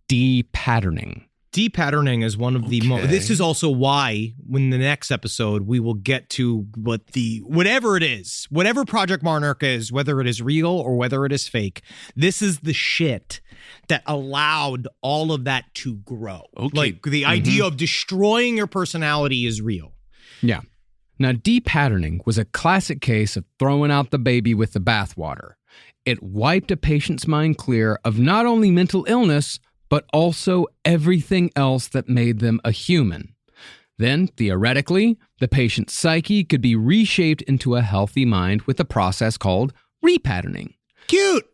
de-patterning. De-patterning is one of the this is also why when the next episode we will get to whatever it is, whatever Project Monarch is, whether it is real or whether it is fake, this is the shit that allowed all of that to grow. Okay. Like the idea of destroying your personality is real. Yeah. Now, de-patterning was a classic case of throwing out the baby with the bathwater. It wiped a patient's mind clear of not only mental illness, but also everything else that made them a human. Then, theoretically, the patient's psyche could be reshaped into a healthy mind with a process called repatterning. Cute.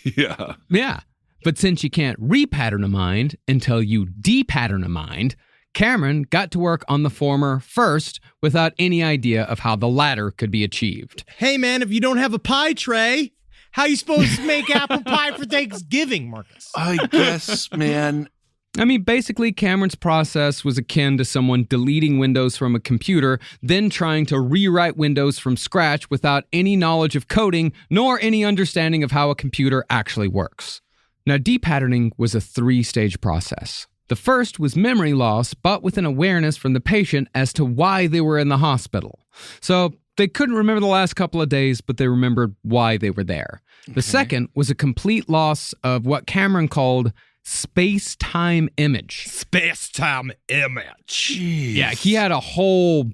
Yeah. Yeah, but since you can't repattern a mind until you de-pattern a mind, Cameron got to work on the former first without any idea of how the latter could be achieved. Hey, man, if you don't have a pie tray, how you supposed to make apple pie for Thanksgiving, Marcus? I guess, man. I mean, basically, Cameron's process was akin to someone deleting Windows from a computer, then trying to rewrite Windows from scratch without any knowledge of coding, nor any understanding of how a computer actually works. Now, de-patterning was a 3-stage process. The first was memory loss, but with an awareness from the patient as to why they were in the hospital. So, They couldn't remember the last couple of days, but they remembered why they were there. The second was a complete loss of what Cameron called space-time image. Space-time image. Yeah, he had a whole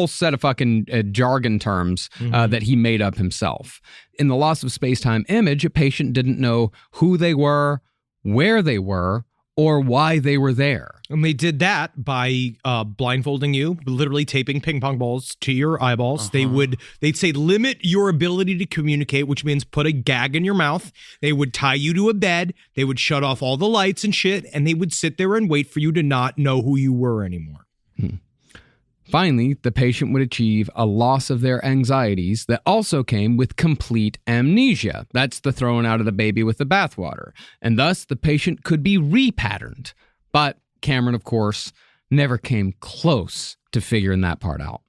set of fucking jargon terms that he made up himself. In the loss of space-time image, a patient didn't know who they were, where they were, or why they were there. And they did that by blindfolding you, literally taping ping pong balls to your eyeballs. They'd say limit your ability to communicate, which means put a gag in your mouth. They would tie you to a bed. They would shut off all the lights and shit, and they would sit there and wait for you to not know who you were anymore. Finally, the patient would achieve a loss of their anxieties that also came with complete amnesia. That's the throwing out of the baby with the bathwater. And thus, the patient could be repatterned. But Cameron, of course, never came close to figuring that part out.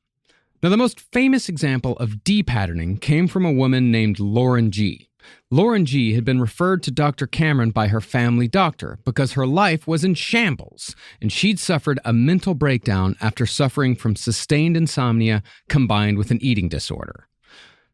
Now, the most famous example of depatterning came from a woman named Lauren G. Lauren G had been referred to Dr. Cameron by her family doctor because her life was in shambles, and she'd suffered a mental breakdown after suffering from sustained insomnia combined with an eating disorder.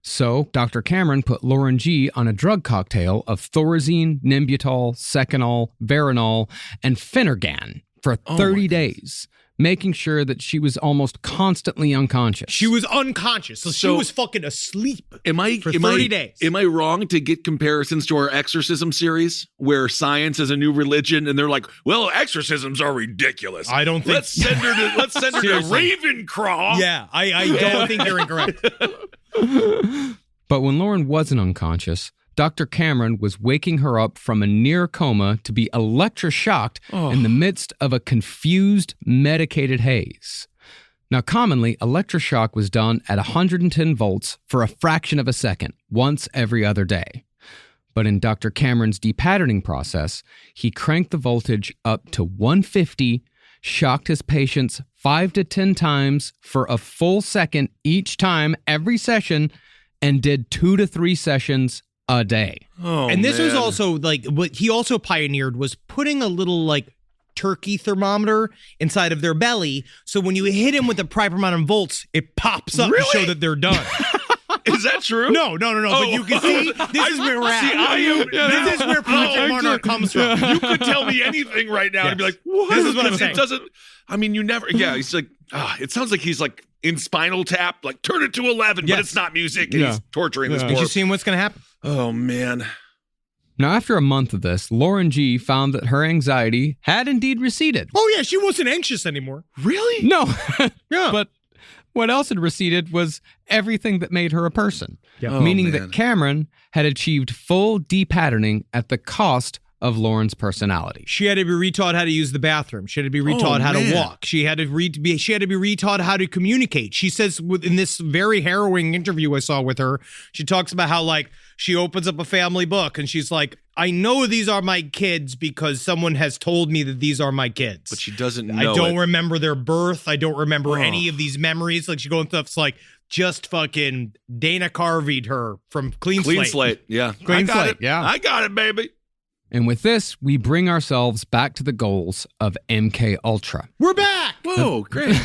So, Dr. Cameron put Lauren G on a drug cocktail of Thorazine, Nembutal, Seconal, Veronal, and Phenergan for 30 days, making sure that she was almost constantly unconscious. She was unconscious, so she was fucking asleep for 30 days. Am I wrong to get comparisons to our exorcism series where science is a new religion and they're like, well, exorcisms are ridiculous. I don't think... Let's send her to Ravenclaw. Yeah, I don't think you're incorrect. But when Lauren wasn't unconscious, Dr. Cameron was waking her up from a near coma to be electroshocked in the midst of a confused, medicated haze. Now, commonly, electroshock was done at 110 volts for a fraction of a second, once every other day. But in Dr. Cameron's depatterning process, he cranked the voltage up to 150, shocked his patients 5 to 10 times for a full second each time, every session, and did 2 to 3 sessions a day. And this was also like what he also pioneered was putting a little like turkey thermometer inside of their belly. So when you hit him with the proper amount of volts, it pops up to show that they're done. Is that true? No. But you can see this is where we're at. This is where Project Monarch comes from. You could tell me anything right now and be like, what? This is what I'm saying. It doesn't, I mean, you never, he's like, it sounds like he's like in Spinal Tap, like turn it to 11, but it's not music. And he's torturing this Did you poor. see what's going to happen? Oh, man. Now, after a month of this, Lauren G found that her anxiety had indeed receded. Oh, yeah, she wasn't anxious anymore. Really? No. Yeah. But what else had receded was everything that made her a person. Yeah. Meaning that Cameron had achieved full depatterning at the cost of Lauren's personality. She had to be retaught how to use the bathroom. She had to be retaught how to walk. She had to be retaught how to communicate. She says in this very harrowing interview I saw with her, she talks about how like she opens up a family book and she's like, I know these are my kids because someone has told me that these are my kids. But she doesn't know I don't remember their birth. I don't remember any of these memories. Like she goes and stuff's like, just fucking Dana Carvey'd her from Clean Slate. Yeah. Clean I got Slate, it. yeah. I got it, baby. And with this, we bring ourselves back to the goals of MK Ultra. We're back! Whoa, great.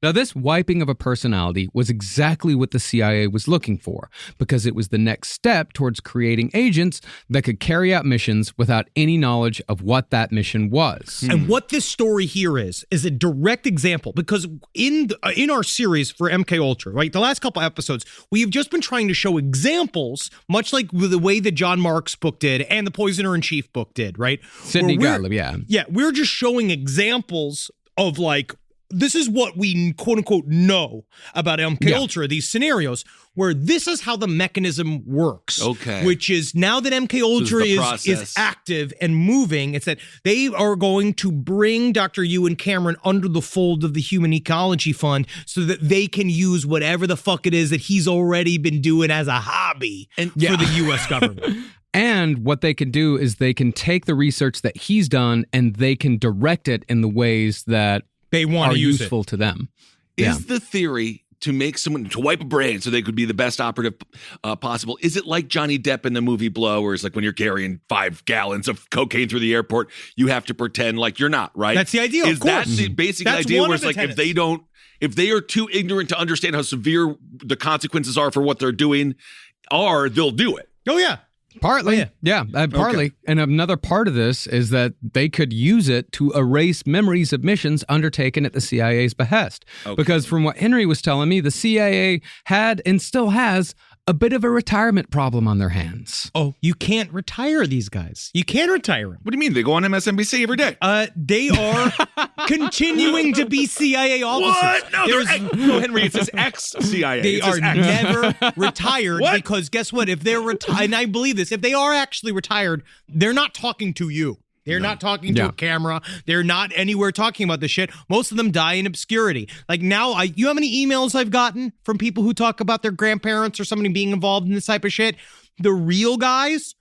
Now, this wiping of a personality was exactly what the CIA was looking for, because it was the next step towards creating agents that could carry out missions without any knowledge of what that mission was. And what this story here is a direct example, because in our series for MK Ultra, right, the last couple episodes, we've just been trying to show examples, much like the way the John Marks book did and the Poisoner in Chief book did, right? Sidney Gotlieb, yeah. Yeah, we're just showing examples of like, this is what we quote unquote know about MK Ultra, these scenarios where this is how the mechanism works. Okay. Which is now that MK Ultra is active and moving, it's that they are going to bring Dr. Ewan Cameron under the fold of the Human Ecology Fund so that they can use whatever the fuck it is that he's already been doing as a hobby for the U.S. government. And what they can do is they can take the research that he's done and they can direct it in the ways that they want are to use useful to them. Is the theory to make someone to wipe a brain so they could be the best operative possible? Is it like Johnny Depp in the movie Blow, where it's like when you're carrying 5 gallons of cocaine through the airport, you have to pretend like you're not, right? That's the idea. Is of course. that the basic That's idea? one Where of it's the like tenets. if they are too ignorant to understand how severe the consequences are for what they're doing, they'll do it. Oh yeah. Partly, Oh, partly. Okay. And another part of this is that they could use it to erase memories of missions undertaken at the CIA's behest. Okay. Because from what Henry was telling me, the CIA had and still has a bit of a retirement problem on their hands. Oh, you can't retire these guys. You can't retire them. What do you mean? They go on MSNBC every day. They are continuing to be CIA officers. What? No, Henry, it says ex-CIA. They are never retired What? because guess what? If they're retired, and I believe this, if they are actually retired, they're not talking to you. They're not talking to a camera. They're not anywhere talking about this shit. Most of them die in obscurity. Like now, you know how many emails I've gotten from people who talk about their grandparents or somebody being involved in this type of shit? The real guys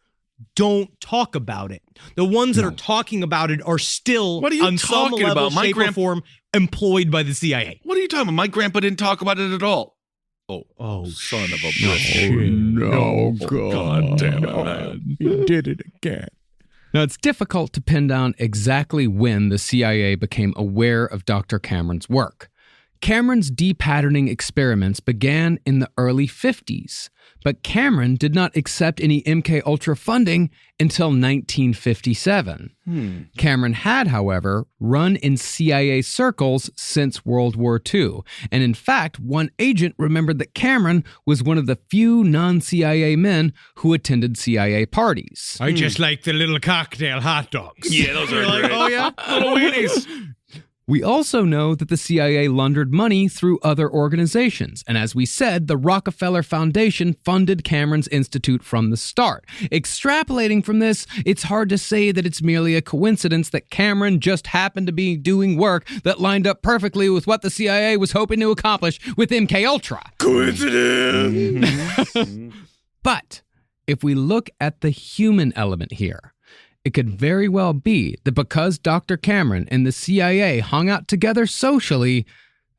don't talk about it. The ones that are talking about it are still, What are you on some talking level, about? My shape, or form, employed by the CIA. What are you talking about? My grandpa didn't talk about it at all. Oh, Son of a bitch. No, God damn it, man. He did it again. Now, it's difficult to pin down exactly when the CIA became aware of Dr. Cameron's work. Cameron's depatterning experiments began in the early 50s, but Cameron did not accept any MK-Ultra funding until 1957. Cameron had, however, run in CIA circles since World War II, and in fact, one agent remembered that Cameron was one of the few non-CIA men who attended CIA parties. I just like the little cocktail hot dogs. Yeah, those are You're like, great. oh yeah? Little weenies. We also know that the CIA laundered money through other organizations, and as we said, the Rockefeller Foundation funded Cameron's institute from the start. Extrapolating from this, it's hard to say that it's merely a coincidence that Cameron just happened to be doing work that lined up perfectly with what the CIA was hoping to accomplish with MKUltra. Coincidence. But if we look at the human element here, it could very well be that because Dr. Cameron and the CIA hung out together socially,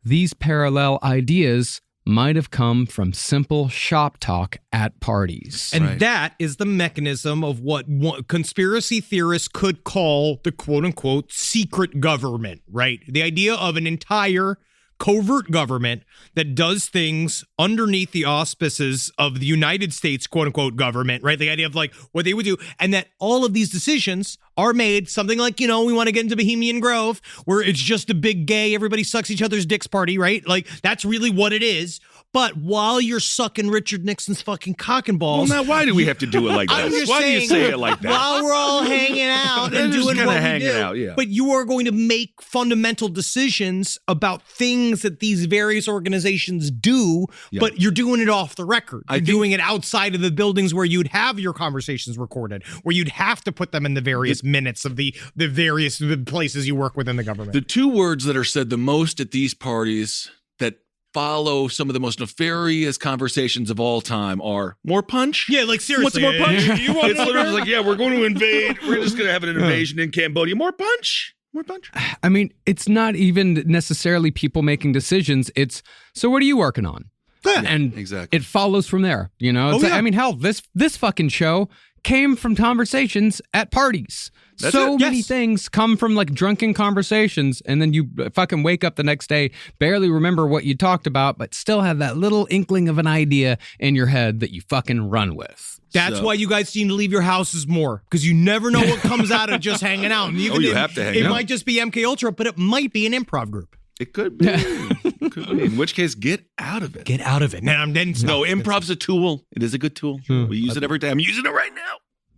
these parallel ideas might have come from simple shop talk at parties. And that is the mechanism of what conspiracy theorists could call the quote-unquote secret government, right? The idea of an entire covert government that does things underneath the auspices of the United States quote-unquote government, right? The idea of like what they would do, and that all of these decisions are made something like, you know, we want to get into Bohemian Grove where it's just a big gay, everybody sucks each other's dicks party, right? Like that's really what it is. But while you're sucking Richard Nixon's fucking cock and balls. Well, now why do we have to do it like I'm this? just Why saying, do you say it like that? While we're all hanging out and Just doing kinda what we hanging do, out, yeah. but you are going to make fundamental decisions about things that these various organizations do, but you're doing it off the record. You're doing it outside of the buildings where you'd have your conversations recorded, where you'd have to put them in the various minutes of the various places you work within the government. The two words that are said the most at these parties that follow some of the most nefarious conversations of all time are more punch. Yeah, like seriously. What's more punch? You want It's literally like, yeah, we're going to invade. We're just going to have an invasion in Cambodia. More punch. More punch. I mean, it's not even necessarily people making decisions. It's, so what are you working on? And exactly. It follows from there. You know, it's like, I mean, hell, this fucking show came from conversations at parties. That's so it. many Yes. things come from like drunken conversations, and then you fucking wake up the next day, barely remember what you talked about, but still have that little inkling of an idea in your head that you fucking run with. That's why you guys need to leave your houses more, because you never know what comes out of just hanging out. And even you if- have to hang It out. might just be MKUltra, but it might be an improv group. It could be. It could be. In which case, get out of it. Get out of it. No, improv's a tool. It is a good tool. We use it every day. I'm using it right now.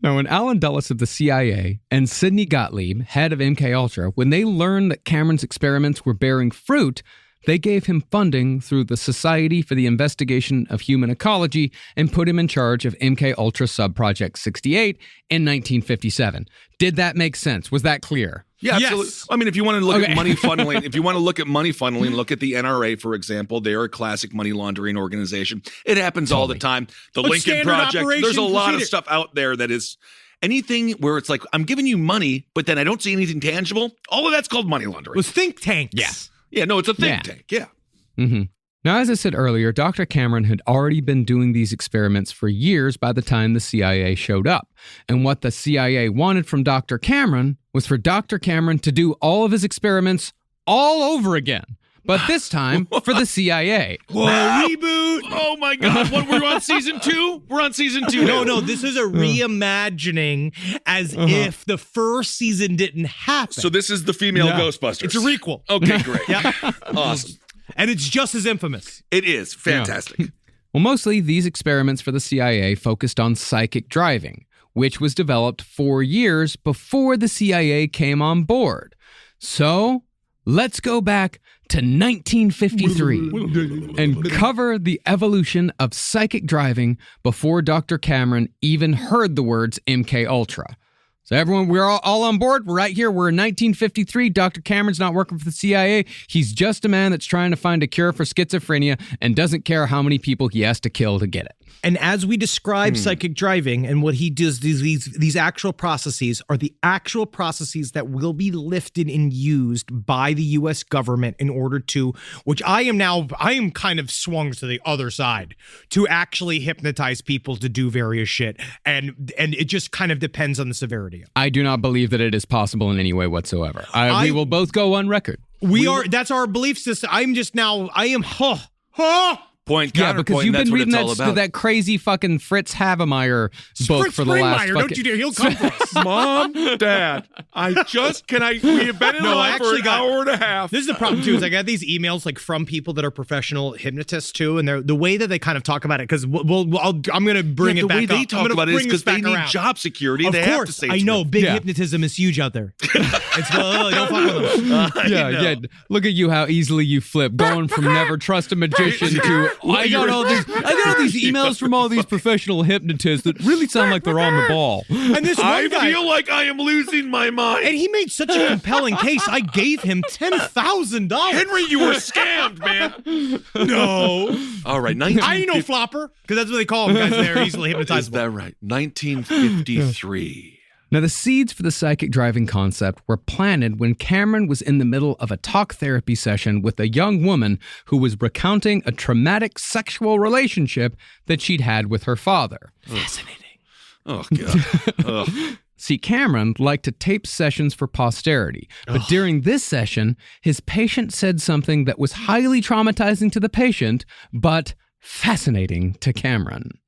Now, when Alan Dulles of the CIA and Sidney Gotlieb, head of MKUltra, when they learned that Cameron's experiments were bearing fruit, they gave him funding through the Society for the Investigation of Human Ecology and put him in charge of MKUltra Subproject 68 in 1957. Did that make sense? Was that clear? Yeah, Yes. absolutely. I mean, if you want to look Okay. at money funneling, look at the NRA, for example. They're a classic money laundering organization. It happens all the time. The But Lincoln standard Project. operation There's a lot of procedure. stuff out there that is anything where it's like, I'm giving you money, but then I don't see anything tangible. All of that's called money laundering. It was think tanks. Yeah, no, it's a think Yeah. tank. Yeah. Mm-hmm. Now, as I said earlier, Dr. Cameron had already been doing these experiments for years by the time the CIA showed up. And what the CIA wanted from Dr. Cameron was for Dr. Cameron to do all of his experiments all over again. But this time for the CIA. Whoa, reboot! Oh my God! What, we're on season 2? We're on season 2. No, this is a reimagining as if the first season didn't happen. So this is the female Ghostbusters. It's a requel. Okay, great. Yeah. Awesome. And it's just as infamous. It is fantastic. Well, mostly these experiments for the CIA focused on psychic driving, which was developed 4 years before the CIA came on board. So let's go back to 1953 and cover the evolution of psychic driving before Dr. Cameron even heard the words MK Ultra. So everyone, we're all on board. We're right here. We're in 1953. Dr. Cameron's not working for the CIA. He's just a man that's trying to find a cure for schizophrenia and doesn't care how many people he has to kill to get it. And as we describe psychic driving and what he does, these actual processes are the actual processes that will be lifted and used by the U.S. government in order to, which I am kind of swung to the other side, to actually hypnotize people to do various shit. And it just kind of depends on the severity. I do not believe that it is possible in any way whatsoever. We will both go on record. That's our belief system. Point Yeah, counterpoint. because you've That's been what reading it's all about. that crazy fucking Fritz Havemeyer book Fritz for the last Springmeier, fucking... don't you dare, he'll come for us. Mom, Dad, we have been in line for an hour and a half. This is the problem too, is I got these emails like from people that are professional hypnotists too, and they're the way that they kind of talk about it, because I'm going to bring it back up. The way they talk about it is because they need job security. Of they course, have to say I know, big Yeah. hypnotism is huge out there. It's don't fuck with them. Yeah. Look at you, how easily you flip, going from never trust a magician to I got all these emails from all these professional hypnotists that really sound like they're on the ball. And this one I guy, feel like I am losing my mind. and he made such a compelling case. I gave him $10,000. Henry, you were scammed, man. No, All right, I ain't no flopper, because that's what they call them, guys. They're easily hypnotizable. Is that right? 1953. Now, the seeds for the psychic driving concept were planted when Cameron was in the middle of a talk therapy session with a young woman who was recounting a traumatic sexual relationship that she'd had with her father. Fascinating. Oh, God. Ugh. See, Cameron liked to tape sessions for posterity, but during this session, his patient said something that was highly traumatizing to the patient, but fascinating to Cameron.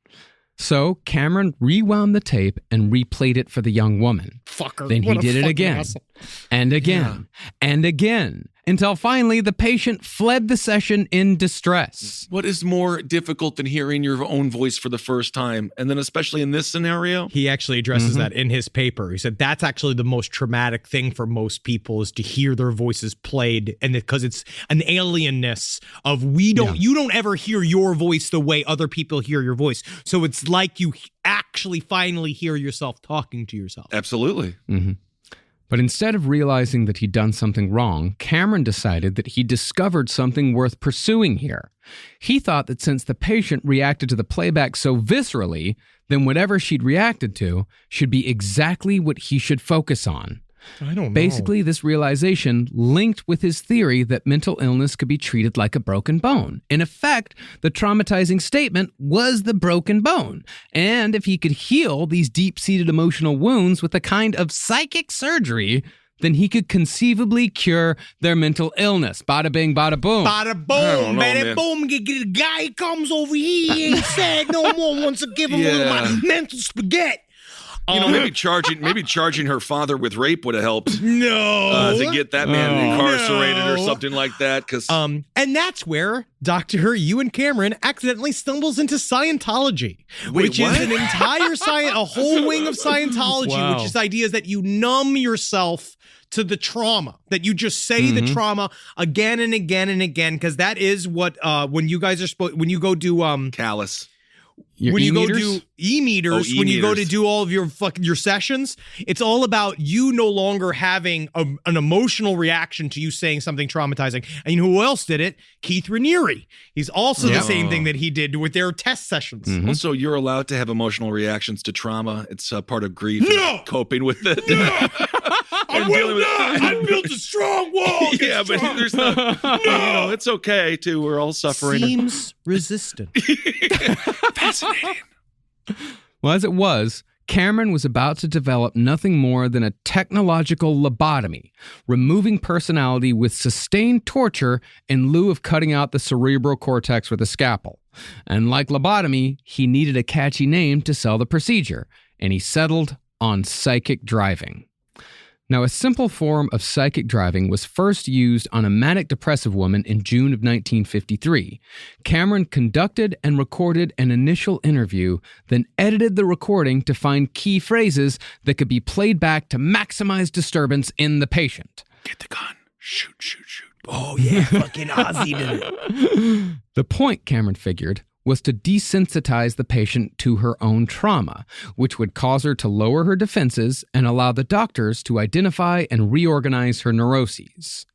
So Cameron rewound the tape and replayed it for the young woman. Fucker. Then he What a did it fucking again asshole. and again and again until finally the patient fled the session in distress. What is more difficult than hearing your own voice for the first time? And then especially in this scenario? He actually addresses that in his paper. He said that's actually the most traumatic thing for most people, is to hear their voices played, and because it's an alienness of you don't ever hear your voice the way other people hear your voice. So it's like you actually finally hear yourself talking to yourself. Absolutely. But instead of realizing that he'd done something wrong, Cameron decided that he discovered something worth pursuing here. He thought that since the patient reacted to the playback so viscerally, then whatever she'd reacted to should be exactly what he should focus on. I don't know. Basically, this realization linked with his theory that mental illness could be treated like a broken bone. In effect, the traumatizing statement was the broken bone. And if he could heal these deep-seated emotional wounds with a kind of psychic surgery, then he could conceivably cure their mental illness. Bada bing, bada boom. Bada boom, man. Boom, the guy comes over here, he ain't sad no more, wants to give him one of my mental spaghetti. Maybe charging her father with rape would have helped. No. To get that man incarcerated or something like that. And that's where Dr. Ewan Cameron accidentally stumbles into Scientology, which is an entire a whole wing of Scientology, which is ideas that you numb yourself to the trauma, that you just say the trauma again and again and again, because that is what when you guys are when you go do callous. Your you e-meters? go do e-meters, when you go to do all of your sessions, it's all about you no longer having an emotional reaction to you saying something traumatizing. And you know who else did it? Keith Raniere. He's also the same thing that he did with their test sessions. Also, you're allowed to have emotional reactions to trauma. It's a part of grief. No! Coping with it. and dealing with I built a strong wall. yeah, but there's not. No, it's okay too. We're all suffering. Seems resistant. Fascinating. Well, as it was, Cameron was about to develop nothing more than a technological lobotomy, removing personality with sustained torture in lieu of cutting out the cerebral cortex with a scalpel. And like lobotomy, he needed a catchy name to sell the procedure, and he settled on psychic driving. Now, a simple form of psychic driving was first used on a manic depressive woman in June of 1953. Cameron conducted and recorded an initial interview, then edited the recording to find key phrases that could be played back to maximize disturbance in the patient. Get the gun. Shoot, shoot, shoot. Oh, yeah, fucking Ozzy did it. The point, Cameron figured, was to desensitize the patient to her own trauma, which would cause her to lower her defenses and allow the doctors to identify and reorganize her neuroses.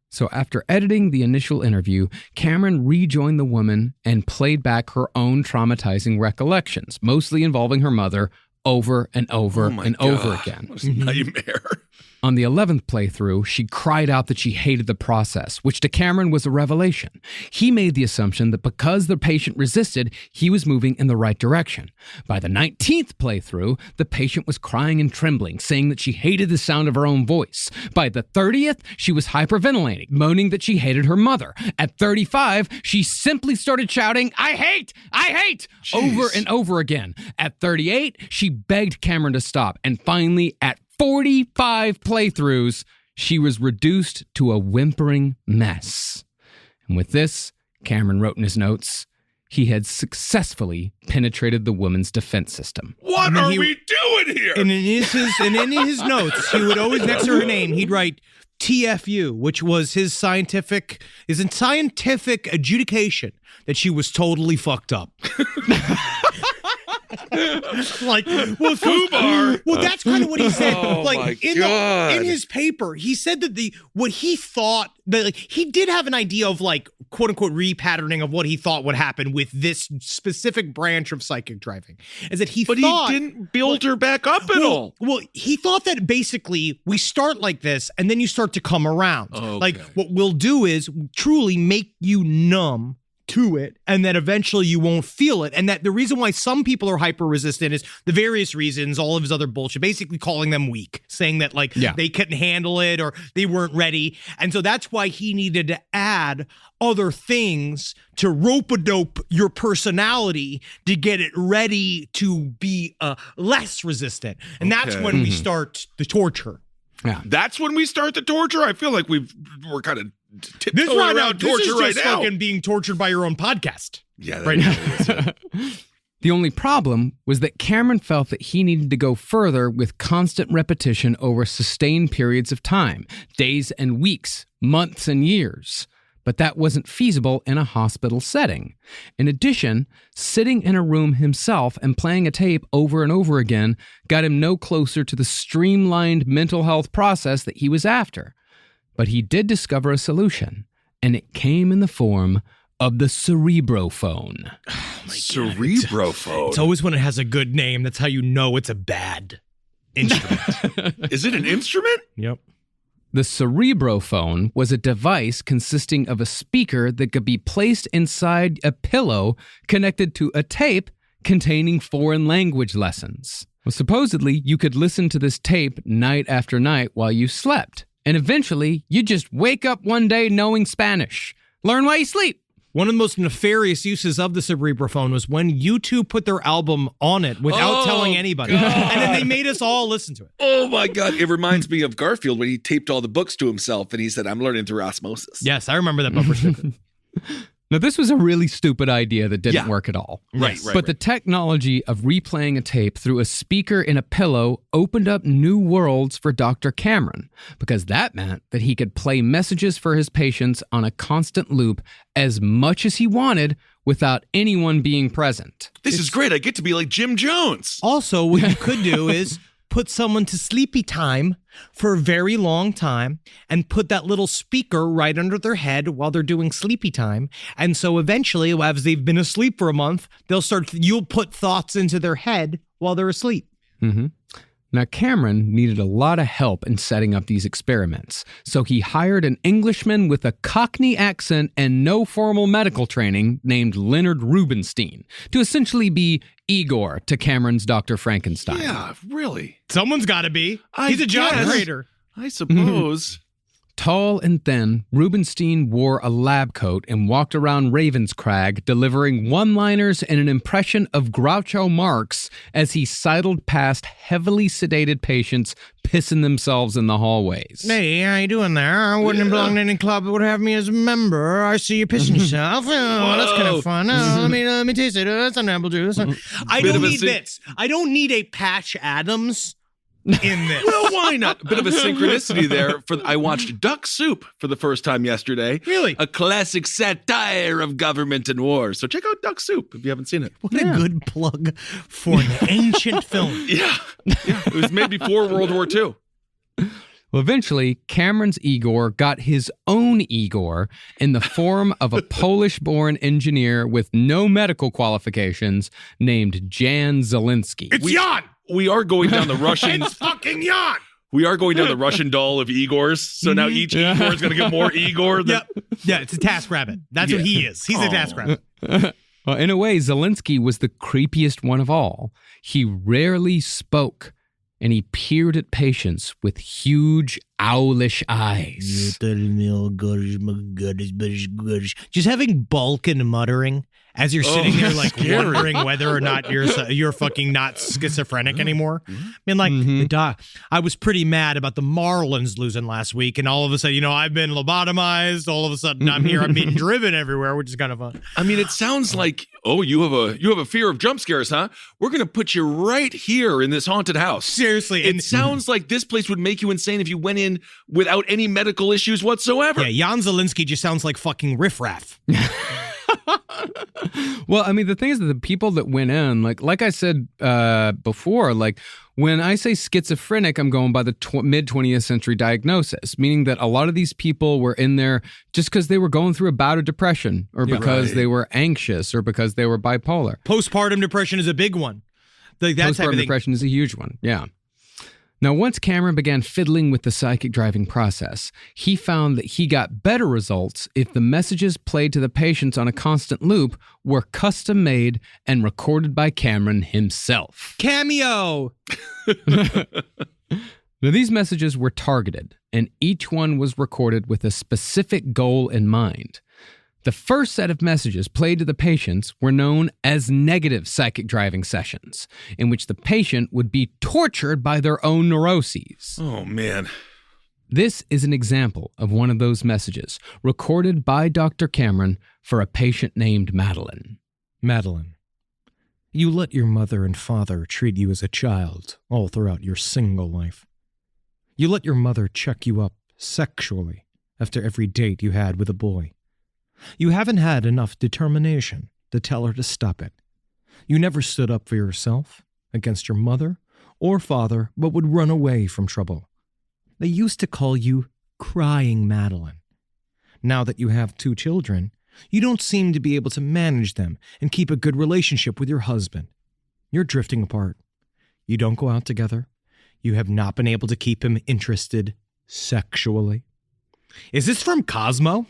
So after editing the initial interview, Cameron rejoined the woman and played back her own traumatizing recollections, mostly involving her mother, over and over and over again. What a nightmare. On the 11th playthrough, she cried out that she hated the process, which to Cameron was a revelation. He made the assumption that because the patient resisted, he was moving in the right direction. By the 19th playthrough, the patient was crying and trembling, saying that she hated the sound of her own voice. By the 30th, she was hyperventilating, moaning that she hated her mother. At 35, she simply started shouting, I hate, over and over again. At 38, she begged Cameron to stop, and finally, at 45 playthroughs, she was reduced to a whimpering mess. And with this, Cameron wrote in his notes, he had successfully penetrated the woman's defense system. What are we doing here? And in his notes, he would always, next to her name, he'd write TFU, which was his scientific adjudication that she was totally fucked up. Like, well, Fubar. Well, that's kind of what he said. Oh, like my in God. in his paper, he said that what he thought that like he did have an idea of like quote unquote repatterning of what he thought would happen with this specific branch of psychic driving. Is that he didn't build her back up at all. Well, he thought that basically we start like this and then you start to come around. Okay. Like what we'll do is truly make you numb to it, and that eventually you won't feel it. And that the reason why some people are hyper resistant is the various reasons, all of his other bullshit, basically calling them weak, saying that like they couldn't handle it or they weren't ready. And so that's why he needed to add other things to rope-a-dope your personality to get it ready to be less resistant. And that's when we start the torture. Yeah. That's when we start the torture? I feel like we're kind of tiptoeing around torture this is right just now. fucking being tortured by your own podcast. Yeah, right now. The only problem was that Cameron felt that he needed to go further with constant repetition over sustained periods of time, days and weeks, months and years. But that wasn't feasible in a hospital setting. In addition, sitting in a room himself and playing a tape over and over again got him no closer to the streamlined mental health process that he was after. But he did discover a solution, and it came in the form of the cerebrophone. Cerebrophone. It's always when it has a good name. That's how you know it's a bad instrument. Is it an instrument? Yep. The cerebrophone was a device consisting of a speaker that could be placed inside a pillow connected to a tape containing foreign language lessons. Well, supposedly, you could listen to this tape night after night while you slept. And eventually, you just wake up one day knowing Spanish. Learn while you sleep. One of the most nefarious uses of the cerebrophone was when U2 put their album on it without telling anybody. God. And then they made us all listen to it. Oh, my God. It reminds me of Garfield when he taped all the books to himself and he said, I'm learning through osmosis. Yes, I remember that bumper sticker. Now, this was a really stupid idea that didn't work at all. Right. But the technology of replaying a tape through a speaker in a pillow opened up new worlds for Dr. Cameron, because that meant that he could play messages for his patients on a constant loop as much as he wanted without anyone being present. This is great. I get to be like Jim Jones. Also, what you could do is put someone to sleepy time for a very long time and put that little speaker right under their head while they're doing sleepy time. And so eventually, as they've been asleep for a month, you'll put thoughts into their head while they're asleep. Mm-hmm. Now, Cameron needed a lot of help in setting up these experiments, so he hired an Englishman with a Cockney accent and no formal medical training named Leonard Rubinstein to essentially be Igor to Cameron's Dr. Frankenstein. Yeah, really. Someone's got to be. He's a job creator. I suppose. Tall and thin, Rubinstein wore a lab coat and walked around Ravenscrag delivering one-liners and an impression of Groucho Marx as he sidled past heavily sedated patients pissing themselves in the hallways. Hey, how you doing there? I wouldn't belong to any club that would have me as a member. I see you pissing yourself. Oh, that's kind of fun. Oh, let me taste it. Oh, that's an apple juice. I don't need bits. I don't need a Patch Adams in this. Well, why not? A bit of a synchronicity there. I watched Duck Soup for the first time yesterday. Really? A classic satire of government and war. So check out Duck Soup if you haven't seen it. What a good plug for an ancient film. Yeah. It was made before World War II. Well, eventually, Cameron's Igor got his own Igor in the form of a Polish-born engineer with no medical qualifications named Jan Zielinski. It's Jan! We are going down the Russian. It's fucking Jan! We are going down the Russian doll of Igors. So now each Igor is going to get more Igor. Yep. Yeah, it's a TaskRabbit. That's what he is. He's a TaskRabbit. Well, in a way, Zielinski was the creepiest one of all. He rarely spoke, and he peered at patients with huge, owlish eyes. Just having bulk and muttering as you're sitting there, like, wondering whether or not you're fucking not schizophrenic anymore. I mean, like, the doc, I was pretty mad about the Marlins losing last week, and all of a sudden, I've been lobotomized. All of a sudden, I'm here. I'm being driven everywhere, which is kind of fun. I mean, it sounds like, you have a fear of jump scares, huh? We're going to put you right here in this haunted house. Seriously. It sounds like this place would make you insane if you went in without any medical issues whatsoever. Yeah, Jan Zielinski just sounds like fucking riffraff. Well, I mean, the thing is that the people that went in, like I said before, like when I say schizophrenic, I'm going by the mid-20th century diagnosis, meaning that a lot of these people were in there just because they were going through a bout of depression or because they were anxious or because they were bipolar. Postpartum depression is a big one. Like that type of Postpartum thing. depression is a huge one, yeah. Now, once Cameron began fiddling with the psychic driving process, he found that he got better results if the messages played to the patients on a constant loop were custom made and recorded by Cameron himself. Cameo! Now, these messages were targeted, and each one was recorded with a specific goal in mind. The first set of messages played to the patients were known as negative psychic driving sessions, in which the patient would be tortured by their own neuroses. Oh, man. This is an example of one of those messages, recorded by Dr. Cameron for a patient named Madeline. Madeline, you let your mother and father treat you as a child all throughout your single life. You let your mother check you up sexually after every date you had with a boy. You haven't had enough determination to tell her to stop it. You never stood up for yourself against your mother or father, but would run away from trouble. They used to call you Crying Madeline. Now that you have 2 children, you don't seem to be able to manage them and keep a good relationship with your husband. You're drifting apart. You don't go out together. You have not been able to keep him interested sexually. Is this from Cosmo?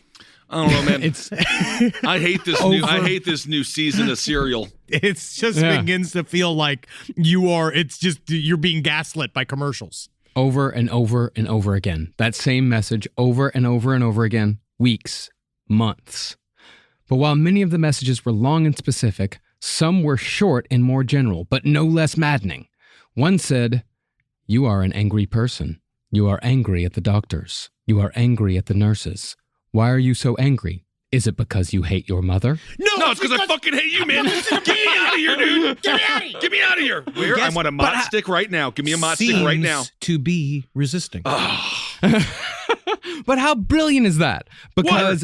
I don't know, man. I hate this new season of Serial. It's just begins to feel like you're being gaslit by commercials. Over and over and over again. That same message over and over and over again. Weeks, months. But while many of the messages were long and specific, some were short and more general, but no less maddening. One said, "You are an angry person. You are angry at the doctors. You are angry at the nurses. Why are you so angry? Is it because you hate your mother?" No, it's because I fucking hate you, man. Get me out of here, dude. Get me out of here. Get me out of here. Where? I want a mott stick right now. Give me a mott stick right now. To be resisting. But how brilliant is that? Because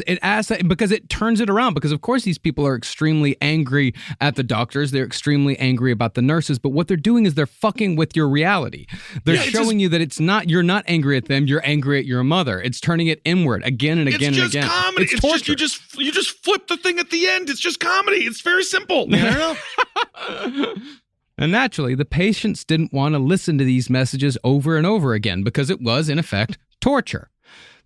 because it turns it around. Because of course these people are extremely angry at the doctors. They're extremely angry about the nurses. But what they're doing is they're fucking with your reality. They're showing you that you're not angry at them. You're angry at your mother. It's turning it inward again and again and again. It's just comedy. It's torture. You just flip the thing at the end. It's just comedy. It's very simple. And naturally, the patients didn't want to listen to these messages over and over again because it was, in effect, torture.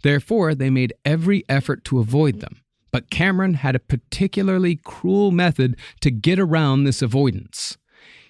Therefore, they made every effort to avoid them. But Cameron had a particularly cruel method to get around this avoidance.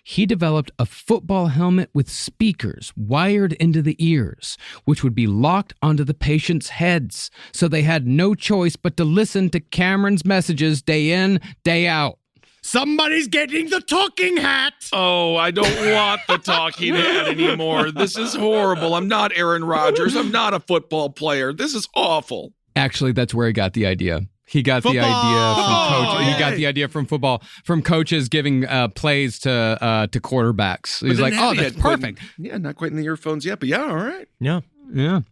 He developed a football helmet with speakers wired into the ears, which would be locked onto the patients' heads, so they had no choice but to listen to Cameron's messages day in, day out. Somebody's getting the talking hat. Oh, I don't want the talking head anymore. This is horrible. I'm not Aaron Rodgers. I'm not a football player. This is awful. Actually, that's where he got the idea. He got Football! the idea from coach. Yay! He got the idea from football, from coaches giving plays to quarterbacks. He's like, oh, that's perfect. Not quite in the earphones yet, but yeah, all right. Yeah. Yeah.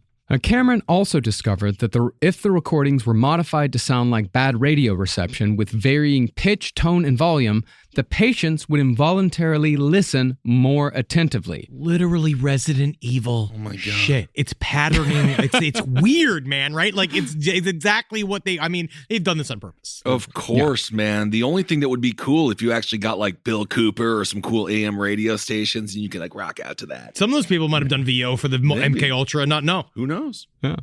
Cameron also discovered that if the recordings were modified to sound like bad radio reception with varying pitch, tone, and volume, the patients would involuntarily listen more attentively. Literally Resident Evil. Oh my God. Shit. It's patterning. it's weird, man, right? Like it's exactly what they've done this on purpose. Of course, man. The only thing that would be cool if you actually got like Bill Cooper or some cool AM radio stations and you could like rock out to that. Some of those people might have done VO for the MK Ultra and not know. Who knows? Yeah.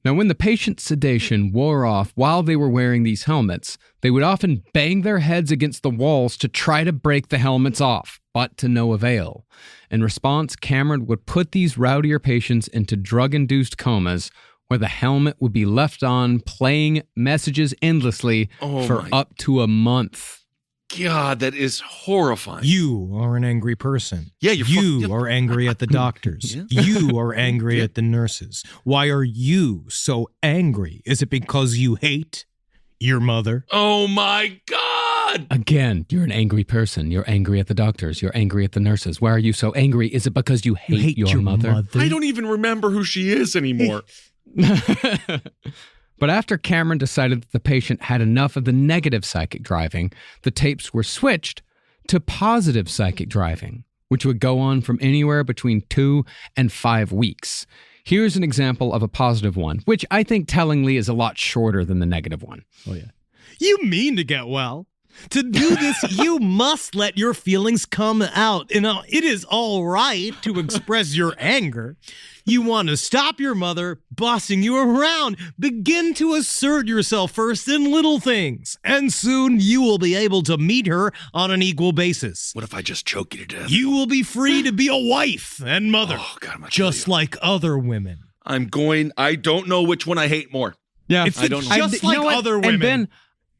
Now, when the patient's sedation wore off while they were wearing these helmets, they would often bang their heads against the walls to try to break the helmets off, but to no avail. In response, Cameron would put these rowdier patients into drug-induced comas where the helmet would be left on playing messages endlessly for up to a month. God, that is horrifying. You are an angry person. Yeah, you are angry at the doctors. You are angry at the nurses. Why are you so angry? Is it because you hate your mother? Oh my God! Again, you're an angry person. You're angry at the doctors. You're angry at the nurses. Why are you so angry? Is it because you hate your mother? I don't even remember who she is anymore. But after Cameron decided that the patient had enough of the negative psychic driving, the tapes were switched to positive psychic driving, which would go on from anywhere between 2 and 5 weeks. Here's an example of a positive one, which I think tellingly is a lot shorter than the negative one. Oh, yeah. You mean to get well. To do this, you must let your feelings come out. It is all right to express your anger. You want to stop your mother bossing you around. Begin to assert yourself first in little things, and soon you will be able to meet her on an equal basis. What if I just choke you to death? You will be free to be a wife and mother, just like other women. I don't know which one I hate more. Yeah, I don't know. Just like other women. And Ben,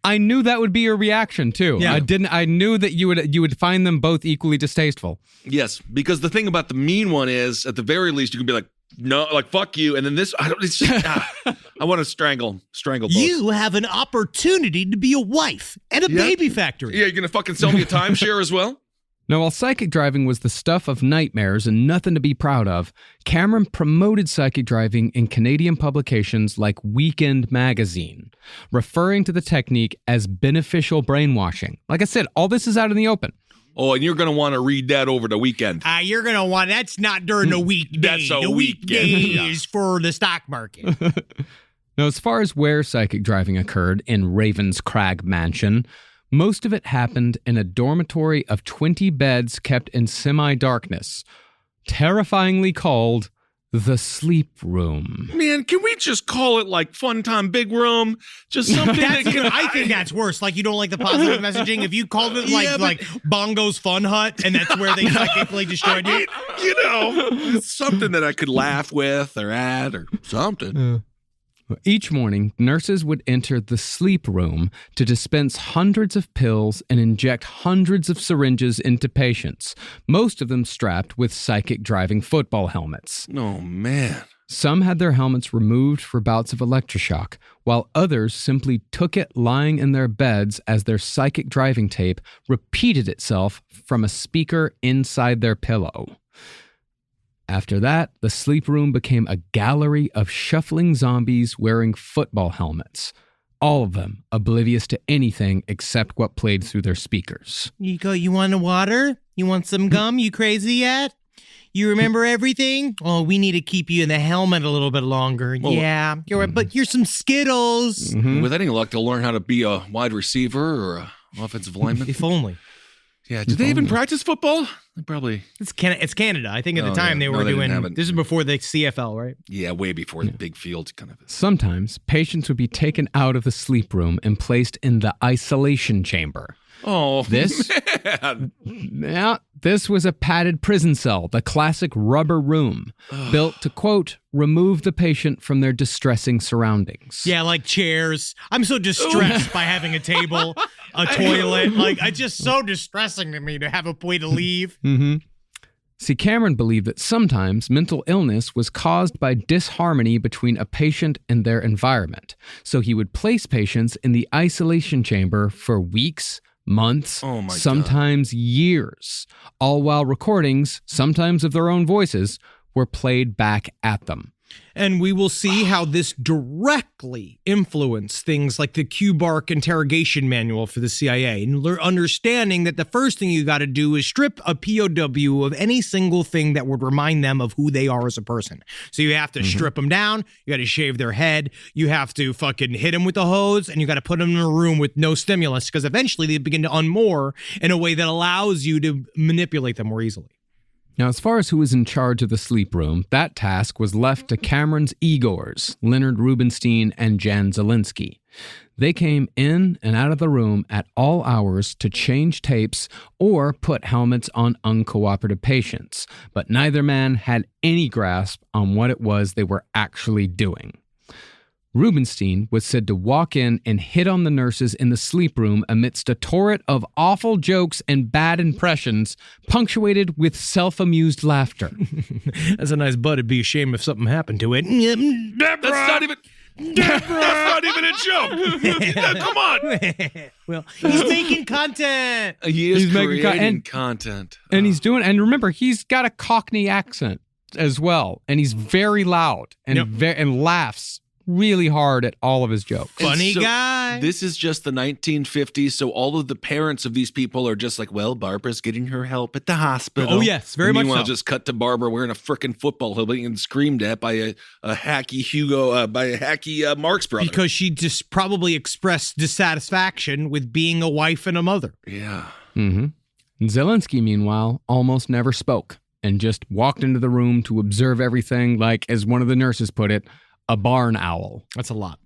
I knew that would be your reaction too. Yeah. I knew that you would find them both equally distasteful. Yes, because the thing about the mean one is, at the very least, you can be like, no, like fuck you, and then this. It's just, I want to strangle both. You have an opportunity to be a wife and a baby factory. Yeah, you're gonna fucking sell me a timeshare as well. Now, while psychic driving was the stuff of nightmares and nothing to be proud of, Cameron promoted psychic driving in Canadian publications like Weekend Magazine, referring to the technique as beneficial brainwashing. Like I said, all this is out in the open. Oh, and you're going to want to read that over the weekend. You're going to want, that's not during the weekday. That's a the weekday weekend. is for the stock market. Now, as far as where psychic driving occurred in Ravens Crag Mansion, most of it happened in a dormitory of 20 beds kept in semi-darkness, terrifyingly called the sleep room. Man, can we just call it like Fun Time Big Room? Just something I think that's worse. Like, you don't like the positive messaging? If you called it like Bongo's Fun Hut, and that's where they psychically destroyed you? It's something that I could laugh with or at or something. Each morning, nurses would enter the sleep room to dispense hundreds of pills and inject hundreds of syringes into patients, most of them strapped with psychic driving football helmets. Oh, man. Some had their helmets removed for bouts of electroshock, while others simply took it lying in their beds as their psychic driving tape repeated itself from a speaker inside their pillow. After that, the sleep room became a gallery of shuffling zombies wearing football helmets, all of them oblivious to anything except what played through their speakers. You want a water? You want some gum? You crazy yet? You remember everything? Oh, we need to keep you in the helmet a little bit longer. Well, yeah, you're right, but here's some Skittles. With any luck, they'll learn how to be a wide receiver or an offensive lineman. If only. Yeah, did they even practice football? They probably. It's Canada. I think at the Oh, time yeah. they were No, they didn't doing. have it. This is before the CFL, right? Yeah, way before the big field kind of. Sometimes patients would be taken out of the sleep room and placed in the isolation chamber. Oh, This, man. yeah, this was a padded prison cell, the classic rubber room, built to, quote, remove the patient from their distressing surroundings. Yeah, like chairs. I'm so distressed by having a table, a toilet. Like, it's just so distressing to me to have a way to leave. Mm-hmm. See, Cameron believed that sometimes mental illness was caused by disharmony between a patient and their environment. So he would place patients in the isolation chamber for weeks, months, Oh my sometimes years, all while recordings, sometimes of their own voices, were played back at them. And we will see how this directly influenced things like the QBARC interrogation manual for the CIA. And understanding that the first thing you got to do is strip a POW of any single thing that would remind them of who they are as a person. So you have to strip them down. You got to shave their head. You have to fucking hit them with the hose. And you got to put them in a room with no stimulus because eventually they begin to unmoor in a way that allows you to manipulate them more easily. Now, as far as who was in charge of the sleep room, that task was left to Cameron's Igors, Leonard Rubenstein and Jan Zielinski. They came in and out of the room at all hours to change tapes or put helmets on uncooperative patients, but neither man had any grasp on what it was they were actually doing. Rubenstein was said to walk in and hit on the nurses in the sleep room amidst a torrent of awful jokes and bad impressions, punctuated with self-amused laughter. That's a nice butt. It'd be a shame if something happened to it. That's not even. That's not even a joke. Come on. Well, he's making content. He is He's making creating content. And he's doing, and remember, he's got a Cockney accent as well, and he's very loud and and laughs really hard at all of his jokes. Funny So, guy. This is just the 1950s, so all of the parents of these people are just like, well, Barbara's getting her help at the hospital. Oh, yes, very much Meanwhile, so. just cut to Barbara wearing a frickin' football helmet and screamed at by a hacky Marx brother. Because she just probably expressed dissatisfaction with being a wife and a mother. Yeah. Mm-hmm. Zielinski, meanwhile, almost never spoke and just walked into the room to observe everything like, as one of the nurses put it, a barn owl. That's a lot.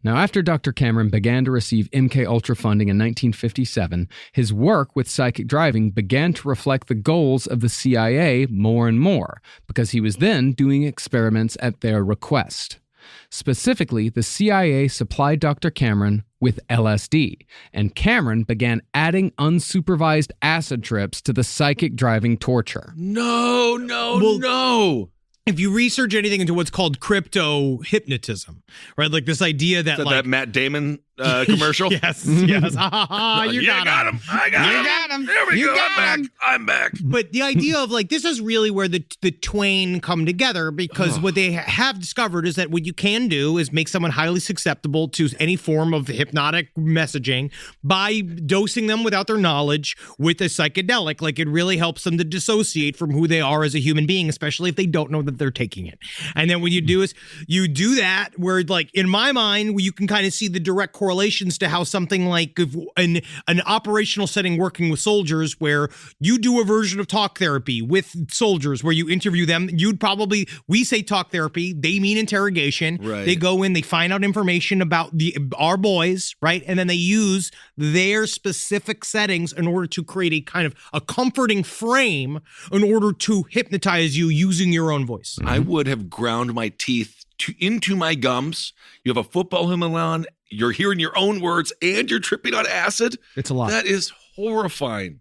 Now, after Dr. Cameron began to receive MK-Ultra funding in 1957, his work with psychic driving began to reflect the goals of the CIA more and more, because he was then doing experiments at their request. Specifically, the CIA supplied Dr. Cameron with LSD, and Cameron began adding unsupervised acid trips to the psychic driving torture. No. If you research anything into what's called crypto hypnotism, right? Like this idea that Is that like that Matt Damon commercial? yes. Ha ha ha. You got him. I got him. There we go. I'm back. But the idea of like, this is really where the twain come together, because what they have discovered is that what you can do is make someone highly susceptible to any form of hypnotic messaging by dosing them without their knowledge with a psychedelic. Like, it really helps them to dissociate from who they are as a human being, especially if they don't know that they're taking it. And then what you do is you do that where, like, in my mind, you can kind of see the direct correlations to how something like an operational setting working with soldiers, where you do a version of talk therapy with soldiers where you interview them. We say talk therapy, they mean interrogation. Right. They go in, they find out information about our boys, right? And then they use their specific settings in order to create a kind of a comforting frame in order to hypnotize you using your own voice. I would have ground my teeth into my gums. You have a football helmet on, you're hearing your own words, and you're tripping on acid. It's a lot. That is horrifying.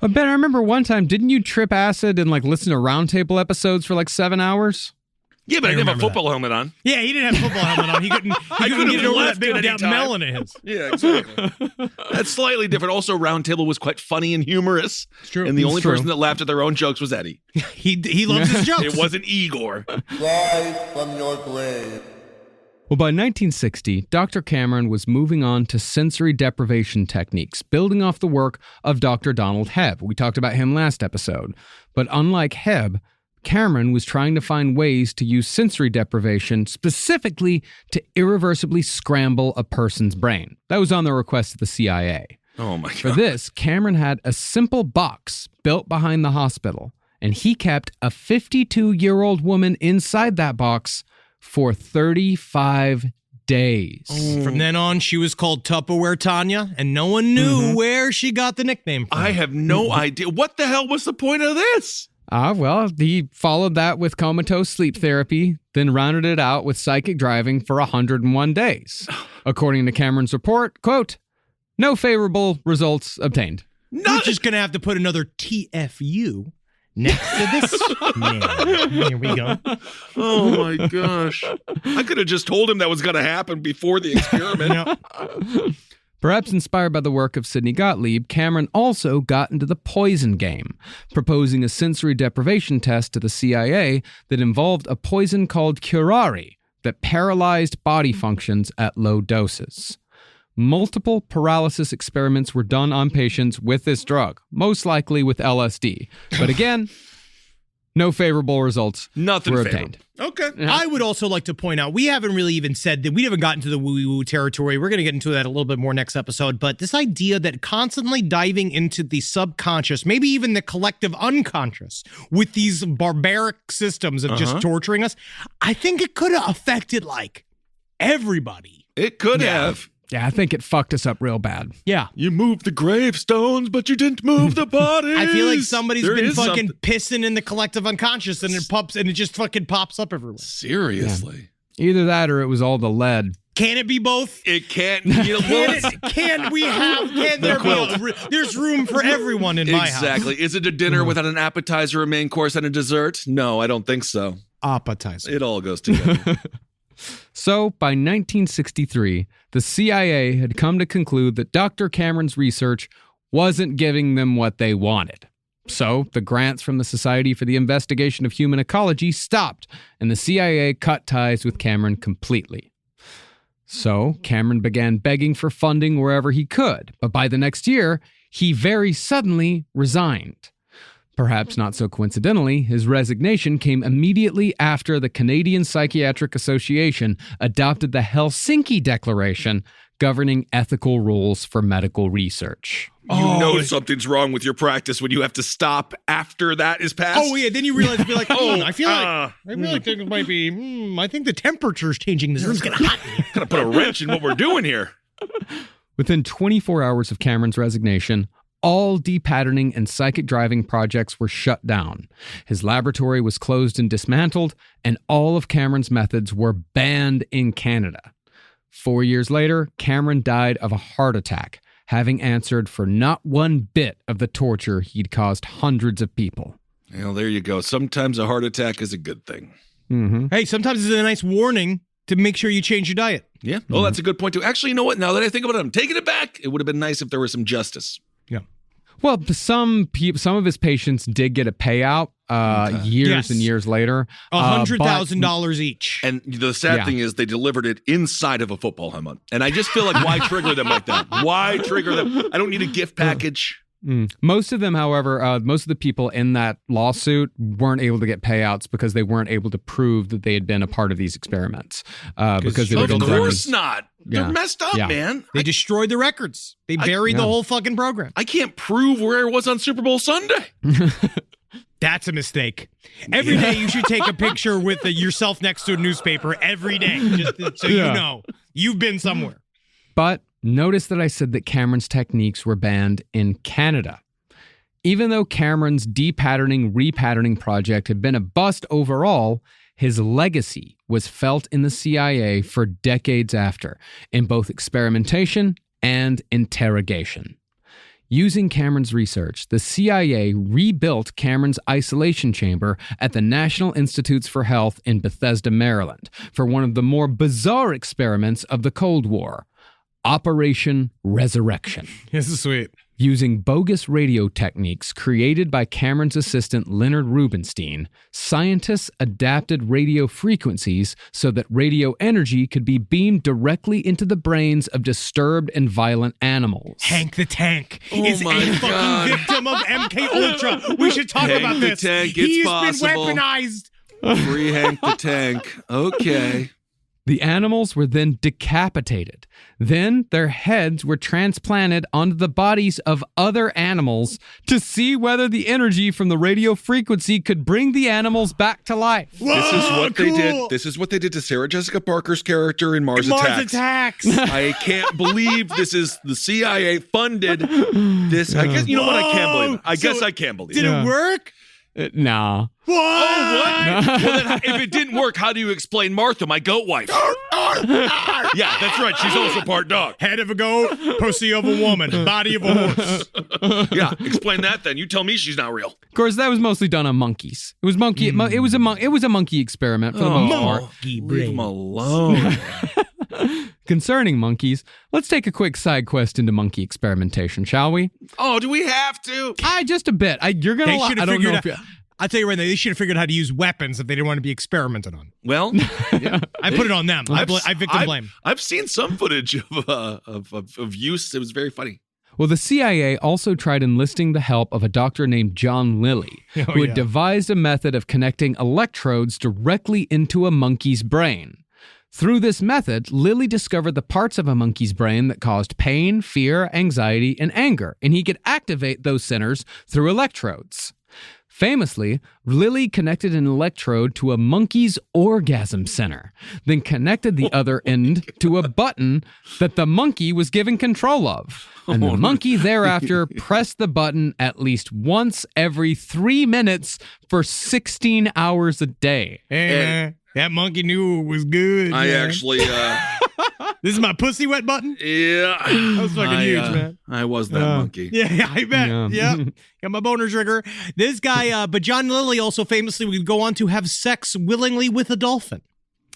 But Ben, I remember one time, didn't you trip acid and like listen to roundtable episodes for like 7 hours? Yeah, but I didn't have a remember football helmet on. Yeah, he didn't have a football helmet on. He couldn't get over that big anytime. melon of his. Yeah, exactly. That's slightly different. Also, Roundtable was quite funny and humorous. It's true. And the It's only true. person that laughed at their own jokes was Eddie. He loves his jokes. It wasn't Igor. Rise from your grave. Well, by 1960, Dr. Cameron was moving on to sensory deprivation techniques, building off the work of Dr. Donald Hebb. We talked about him last episode. But unlike Hebb, Cameron was trying to find ways to use sensory deprivation specifically to irreversibly scramble a person's brain. That was on the request of the CIA. Oh my For God. this, Cameron had a simple box built behind the hospital, and he kept a 52-year-old woman inside that box for 35 days. From then on, she was called Tupperware Tanya, and no one knew where she got the nickname from. I have no idea. What the hell was the point of this? Well, he followed that with comatose sleep therapy, then rounded it out with psychic driving for 101 days. According to Cameron's report, quote, no favorable results obtained. We're just going to have to put another TFU next to this name. Here we go. Oh my gosh. I could have just told him that was going to happen before the experiment. Perhaps inspired by the work of Sidney Gotlieb, Cameron also got into the poison game, proposing a sensory deprivation test to the CIA that involved a poison called curare that paralyzed body functions at low doses. Multiple paralysis experiments were done on patients with this drug, most likely with LSD. But again, no favorable results Nothing were favorable. obtained. Okay. I would also like to point out, we haven't really even said that we haven't gotten to the woo-woo territory. We're going to get into that a little bit more next episode. But this idea that constantly diving into the subconscious, maybe even the collective unconscious with these barbaric systems of just torturing us, I think it could have affected like everybody. It could have. Yeah, I think it fucked us up real bad. Yeah. You moved the gravestones, but you didn't move the bodies. I feel like somebody's There been is fucking something- pissing in the collective unconscious and it just fucking pops up everywhere. Seriously. Either that or it was all the lead. Can it be both? It can't. You know, There's room for everyone in my house. exactly. Is it a dinner without an appetizer, a main course, and a dessert? No, I don't think so. Appetizer. It all goes together. So, by 1963, the CIA had come to conclude that Dr. Cameron's research wasn't giving them what they wanted. So, the grants from the Society for the Investigation of Human Ecology stopped, and the CIA cut ties with Cameron completely. So, Cameron began begging for funding wherever he could, but by the next year, he very suddenly resigned. Perhaps not so coincidentally, his resignation came immediately after the Canadian Psychiatric Association adopted the Helsinki Declaration governing ethical rules for medical research. You know something's wrong with your practice when you have to stop after that is passed. Oh yeah, then you realize, be like, I feel like I really think it might be. I think the temperature's changing. This room's getting hot. Gotta put a wrench in what we're doing here. Within 24 hours of Cameron's resignation, all depatterning and psychic driving projects were shut down. His laboratory was closed and dismantled, and all of Cameron's methods were banned in Canada. 4 years later, Cameron died of a heart attack, having answered for not one bit of the torture he'd caused hundreds of people. Well, there you go. Sometimes a heart attack is a good thing. Mm-hmm. Hey, sometimes it's a nice warning to make sure you change your diet. Yeah. Oh, that's a good point, too. Actually, you know what? Now that I think about it, I'm taking it back. It would have been nice if there was some justice. Yeah. Well, some of his patients did get a payout years and years later. $100,000 each. And the sad thing is they delivered it inside of a football helmet. And I just feel like, why trigger them like that? Why trigger them? I don't need a gift package. Most of them, however, most of the people in that lawsuit weren't able to get payouts because they weren't able to prove that they had been a part of these experiments. Because they Of course not. They're Yeah. messed up, Yeah. man. They destroyed the records. They buried the whole fucking program. I can't prove where I was on Super Bowl Sunday. That's a mistake. Every day you should take a picture with yourself next to a newspaper every day, just so you know you've been somewhere. But notice that I said that Cameron's techniques were banned in Canada. Even though Cameron's repatterning project had been a bust overall, his legacy was felt in the CIA for decades after, in both experimentation and interrogation. Using Cameron's research, the CIA rebuilt Cameron's isolation chamber at the National Institutes for Health in Bethesda, Maryland, for one of the more bizarre experiments of the Cold War, Operation Resurrection. This is sweet. Using bogus radio techniques created by Cameron's assistant Leonard Rubenstein, scientists adapted radio frequencies so that radio energy could be beamed directly into the brains of disturbed and violent animals. Hank the Tank is my a God. fucking victim of MK Ultra. We should talk Hank about the this. Tank, it's He's possible. been weaponized. Free Hank the Tank. Okay. The animals were then decapitated. Then their heads were transplanted onto the bodies of other animals to see whether the energy from the radio frequency could bring the animals back to life. This is what they did. This is what they did to Sarah Jessica Parker's character in Mars Attacks. I can't believe this is the CIA funded this. I guess you know what? I can't believe it. I guess I can't believe it. Did it work? Nah. What? Oh, what? Well, then, if it didn't work, how do you explain Martha, my goat wife? Yeah, that's right. She's also part dog. Head of a goat, pussy of a woman, body of a horse. Yeah, explain that then. You tell me she's not real. Of course, that was mostly done on monkeys. It was monkey. It was a monkey experiment for the most part. Leave them alone. Concerning monkeys, let's take a quick side quest into monkey experimentation, shall we? Oh, do we have to? Just a bit. You're gonna. I don't know if you. I'll tell you right now, they should have figured out how to use weapons if they didn't want to be experimented on. Well, yeah, I put it on them. I victim blame. I've seen some footage of use. It was very funny. Well, the CIA also tried enlisting the help of a doctor named John Lilly, who had devised a method of connecting electrodes directly into a monkey's brain. Through this method, Lilly discovered the parts of a monkey's brain that caused pain, fear, anxiety, and anger, and he could activate those centers through electrodes. Famously, Lilly connected an electrode to a monkey's orgasm center, then connected the other end to a button that the monkey was given control of. And the monkey thereafter pressed the button at least once every 3 minutes for 16 hours a day. Hey, that monkey knew it was good. I man. actually... This is my pussy wet button? Yeah. That was fucking huge, man. I was that monkey. Yeah, I bet. Yeah. Got my boner trigger. This guy, but John Lilly also famously would go on to have sex willingly with a dolphin.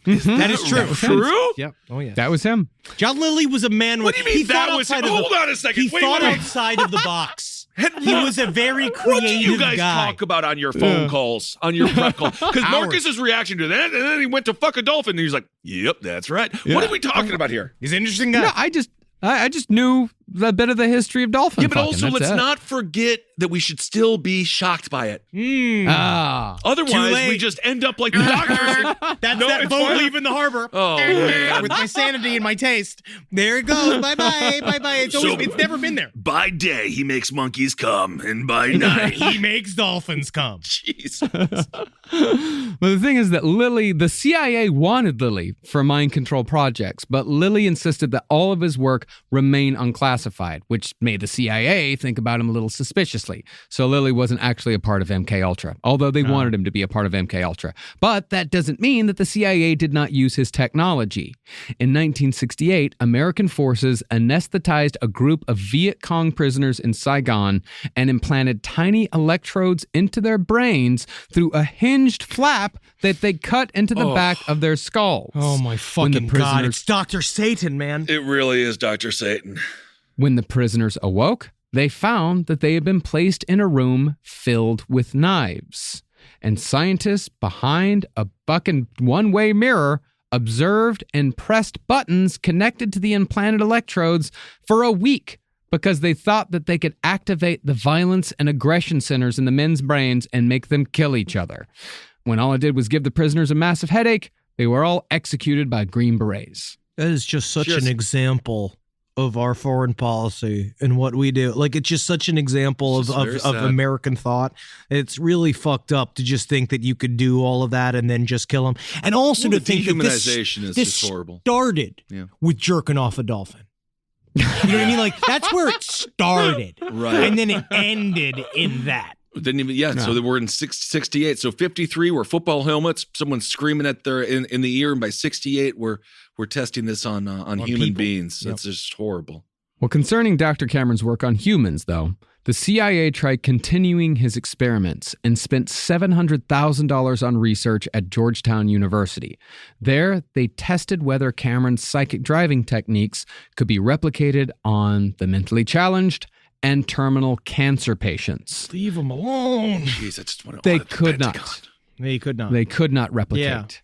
That is true. True? Yep. Oh, yeah. That was him. John Lilly was a man with... What do you mean that was him? Hold on a second. He thought outside of the box. He was a very creative guy. What do you guys talk about on your phone calls, on your prep call? Because Marcus's reaction to that, and then he went to fuck a dolphin, and he was like, yep, that's right. Yeah. What are we talking about here? He's an interesting guy. No, I just knew a bit of the history of dolphin Yeah, but fucking. also let's not forget that we should still be shocked by it. Otherwise, we just end up like the doctors. That's that boat leaving the harbor. Oh, man. With my sanity and my taste. There it goes. Bye-bye. Bye-bye. It's never been there. By day, he makes monkeys come, and by night, he makes dolphins come. Jesus. Well, the thing is that the CIA wanted Lilly for mind control projects, but Lilly insisted that all of his work remain unclassified, which made the CIA think about him a little suspiciously. So Lilly wasn't actually a part of MKUltra, although they wanted him to be a part of MKUltra. But that doesn't mean that the CIA did not use his technology. In 1968, American forces anesthetized a group of Viet Cong prisoners in Saigon and implanted tiny electrodes into their brains through a hinged flap that they cut into the back of their skulls. Oh my fucking God, it's Dr. Satan, man. It really is Dr. Satan. When the prisoners awoke, they found that they had been placed in a room filled with knives. And scientists behind a fucking one-way mirror observed and pressed buttons connected to the implanted electrodes for a week because they thought that they could activate the violence and aggression centers in the men's brains and make them kill each other. When all it did was give the prisoners a massive headache, they were all executed by Green Berets. That is just such an example of our foreign policy and what we do. Like, it's just such an example of American thought. It's really fucked up to just think that you could do all of that and then just kill them. And also to think that this is just horrible. Started with jerking off a dolphin. You know what I mean? Like, that's where it started. Right. And then it ended in that. Didn't even, so we're in 68. So 53 were football helmets, someone screaming at their in the ear, and by 68 we're testing this on human people. beings. That's just horrible. Well, concerning Dr. Cameron's work on humans, though, the CIA tried continuing his experiments and spent $700,000 on research at Georgetown University. There, they tested whether Cameron's psychic driving techniques could be replicated on the mentally challenged and terminal cancer patients. Leave them alone. Jeez, I just want to. They could not. They could not. They could not replicate.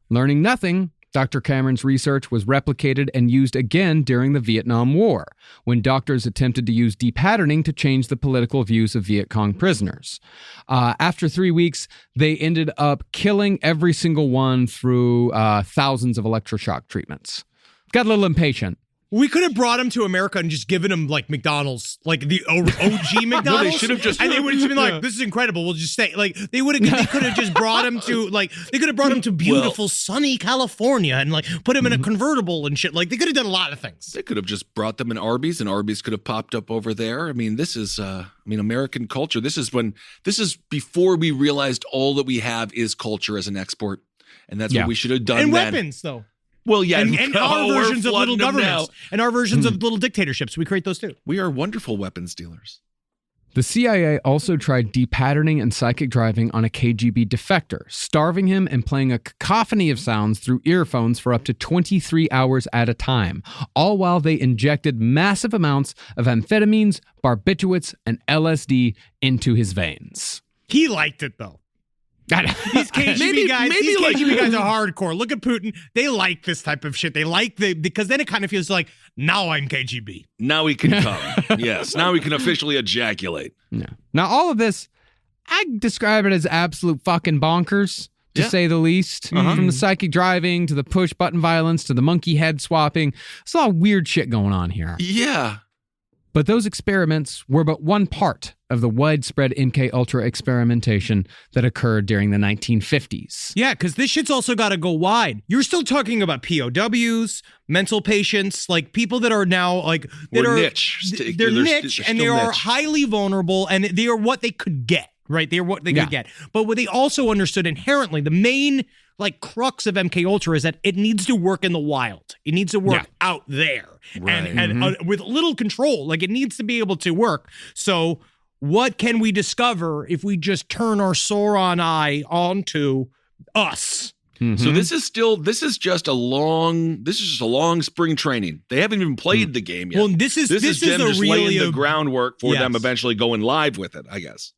Learning nothing, Dr. Cameron's research was replicated and used again during the Vietnam War, when doctors attempted to use depatterning to change the political views of Viet Cong prisoners. After 3 weeks, they ended up killing every single one through thousands of electroshock treatments. Got a little impatient. We could have brought him to America and just given him like McDonald's, like the OG McDonald's. No, they should have just, and they would have been like, "This is incredible. We'll just stay." Like they could have just brought him to beautiful sunny California and like put him in a convertible and shit. Like they could have done a lot of things. They could have just brought them in Arby's, and Arby's could have popped up over there. I mean, this is, American culture. This is before we realized all that we have is culture as an export, and that's what we should have done. And then. weapons, though. Well, yeah, and our versions of little governments and our versions of little dictatorships. We create those too. We are wonderful weapons dealers. The CIA also tried depatterning and psychic driving on a KGB defector, starving him and playing a cacophony of sounds through earphones for up to 23 hours at a time, all while they injected massive amounts of amphetamines, barbiturates, and LSD into his veins. He liked it, though. These KGB guys are hardcore. Look at Putin. They like this type of shit. They like because then it kind of feels like, now I'm KGB. Now we can come. Yes. Now we can officially ejaculate. Yeah. Now, all of this, I describe it as absolute fucking bonkers, to say the least. From the psychic driving to the push button violence to the monkey head swapping. There's a lot of weird shit going on here. Yeah. But those experiments were but one part of the widespread MK-Ultra experimentation that occurred during the 1950s. Yeah, because this shit's also got to go wide. You're still talking about POWs, mental patients, like people that are now like... They're niche. They're niche, and they are highly vulnerable, and they are what they could get, right? They are what they could get. But what they also understood inherently, the main like crux of MK Ultra is that it needs to work in the wild. It needs to work out there, right. and with little control. Like it needs to be able to work. So what can we discover if we just turn our Sauron eye onto us? So this is just a long spring training. They haven't even played the game yet. Well, this is them just laying the groundwork for them Yes. eventually going live with it, I guess.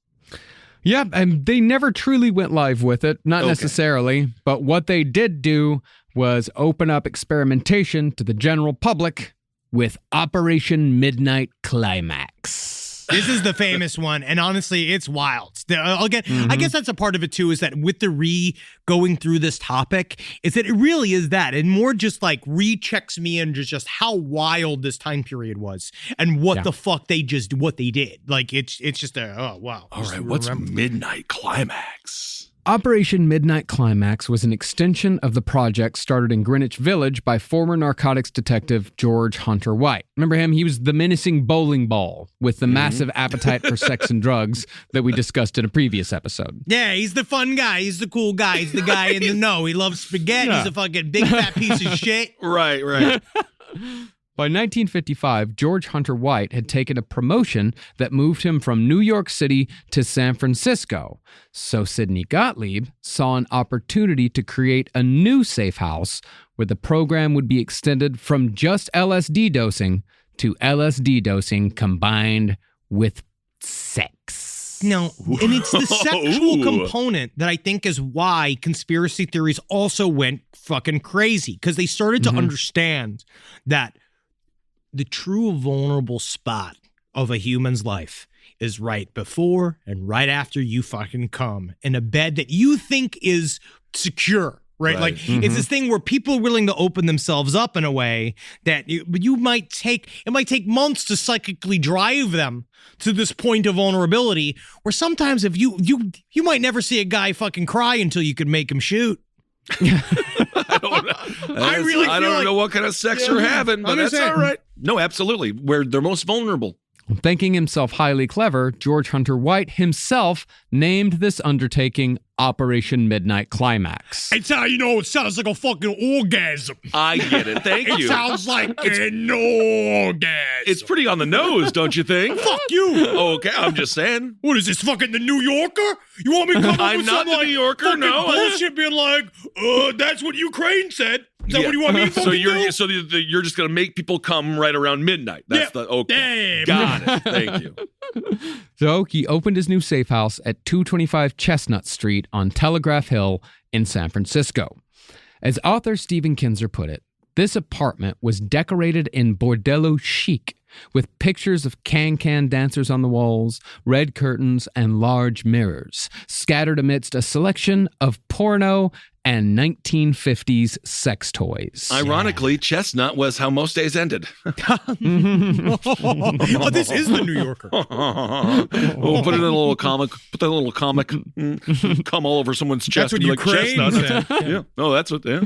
Yeah, and they never truly went live with it, not necessarily, but what they did do was open up experimentation to the general public with Operation Midnight Climax. This is the famous one, and honestly, it's wild. I guess that's a part of it too, is that with the going through this topic, is that it really is that. It more just like checks me in just how wild this time period was and what the fuck what they did. Like it's just oh wow. All right, what's Midnight Climax? Operation Midnight Climax was an extension of the project started in Greenwich Village by former narcotics detective George Hunter White. Remember him? He was the menacing bowling ball with the massive appetite for sex and drugs that we discussed in a previous episode. Yeah, he's the fun guy. He's the cool guy. He's the guy in the know. He loves spaghetti. He's a fucking big fat piece of shit. Right. By 1955, George Hunter White had taken a promotion that moved him from New York City to San Francisco. So Sidney Gotlieb saw an opportunity to create a new safe house where the program would be extended from just LSD dosing to LSD dosing combined with sex. No, and it's the sexual component that I think is why conspiracy theories also went fucking crazy, because they started to understand that the true vulnerable spot of a human's life is right before and right after you fucking come in a bed that you think is secure, right? Like it's this thing where people are willing to open themselves up in a way that it might take months to psychically drive them to this point of vulnerability, where sometimes if you might never see a guy fucking cry until you could make him shoot. I don't know what kind of sex you're having, but that's all right. No, absolutely. Where they're most vulnerable. Thinking himself highly clever, George Hunter White himself named this undertaking Operation Midnight Climax. It's how you know it sounds like a fucking orgasm. I get it. Thank you. It sounds like an orgasm. It's pretty on the nose, don't you think? Fuck you. Okay, I'm just saying. What is this, fucking the New Yorker? You want me to come up I'm with not some, the like, New Yorker, fucking no. bullshit being like, that's what Ukraine said. Is that what you want me to So fucking do? you're just going to make people come right around midnight. That's okay. Got it. Thank you. So he opened his new safe house at 225 Chestnut Street on Telegraph Hill in San Francisco. As author Stephen Kinzer put it, this apartment was decorated in bordello chic, with pictures of can-can dancers on the walls, red curtains, and large mirrors, scattered amidst a selection of porno and 1950s sex toys. Ironically, Chestnut was how most days ended. Oh, this is the New Yorker. We'll put it in a little comic. Put that little comic. Come all over someone's chest. That's what and be like, Ukraine Chestnut. said. Yeah. No, that's what. Yeah.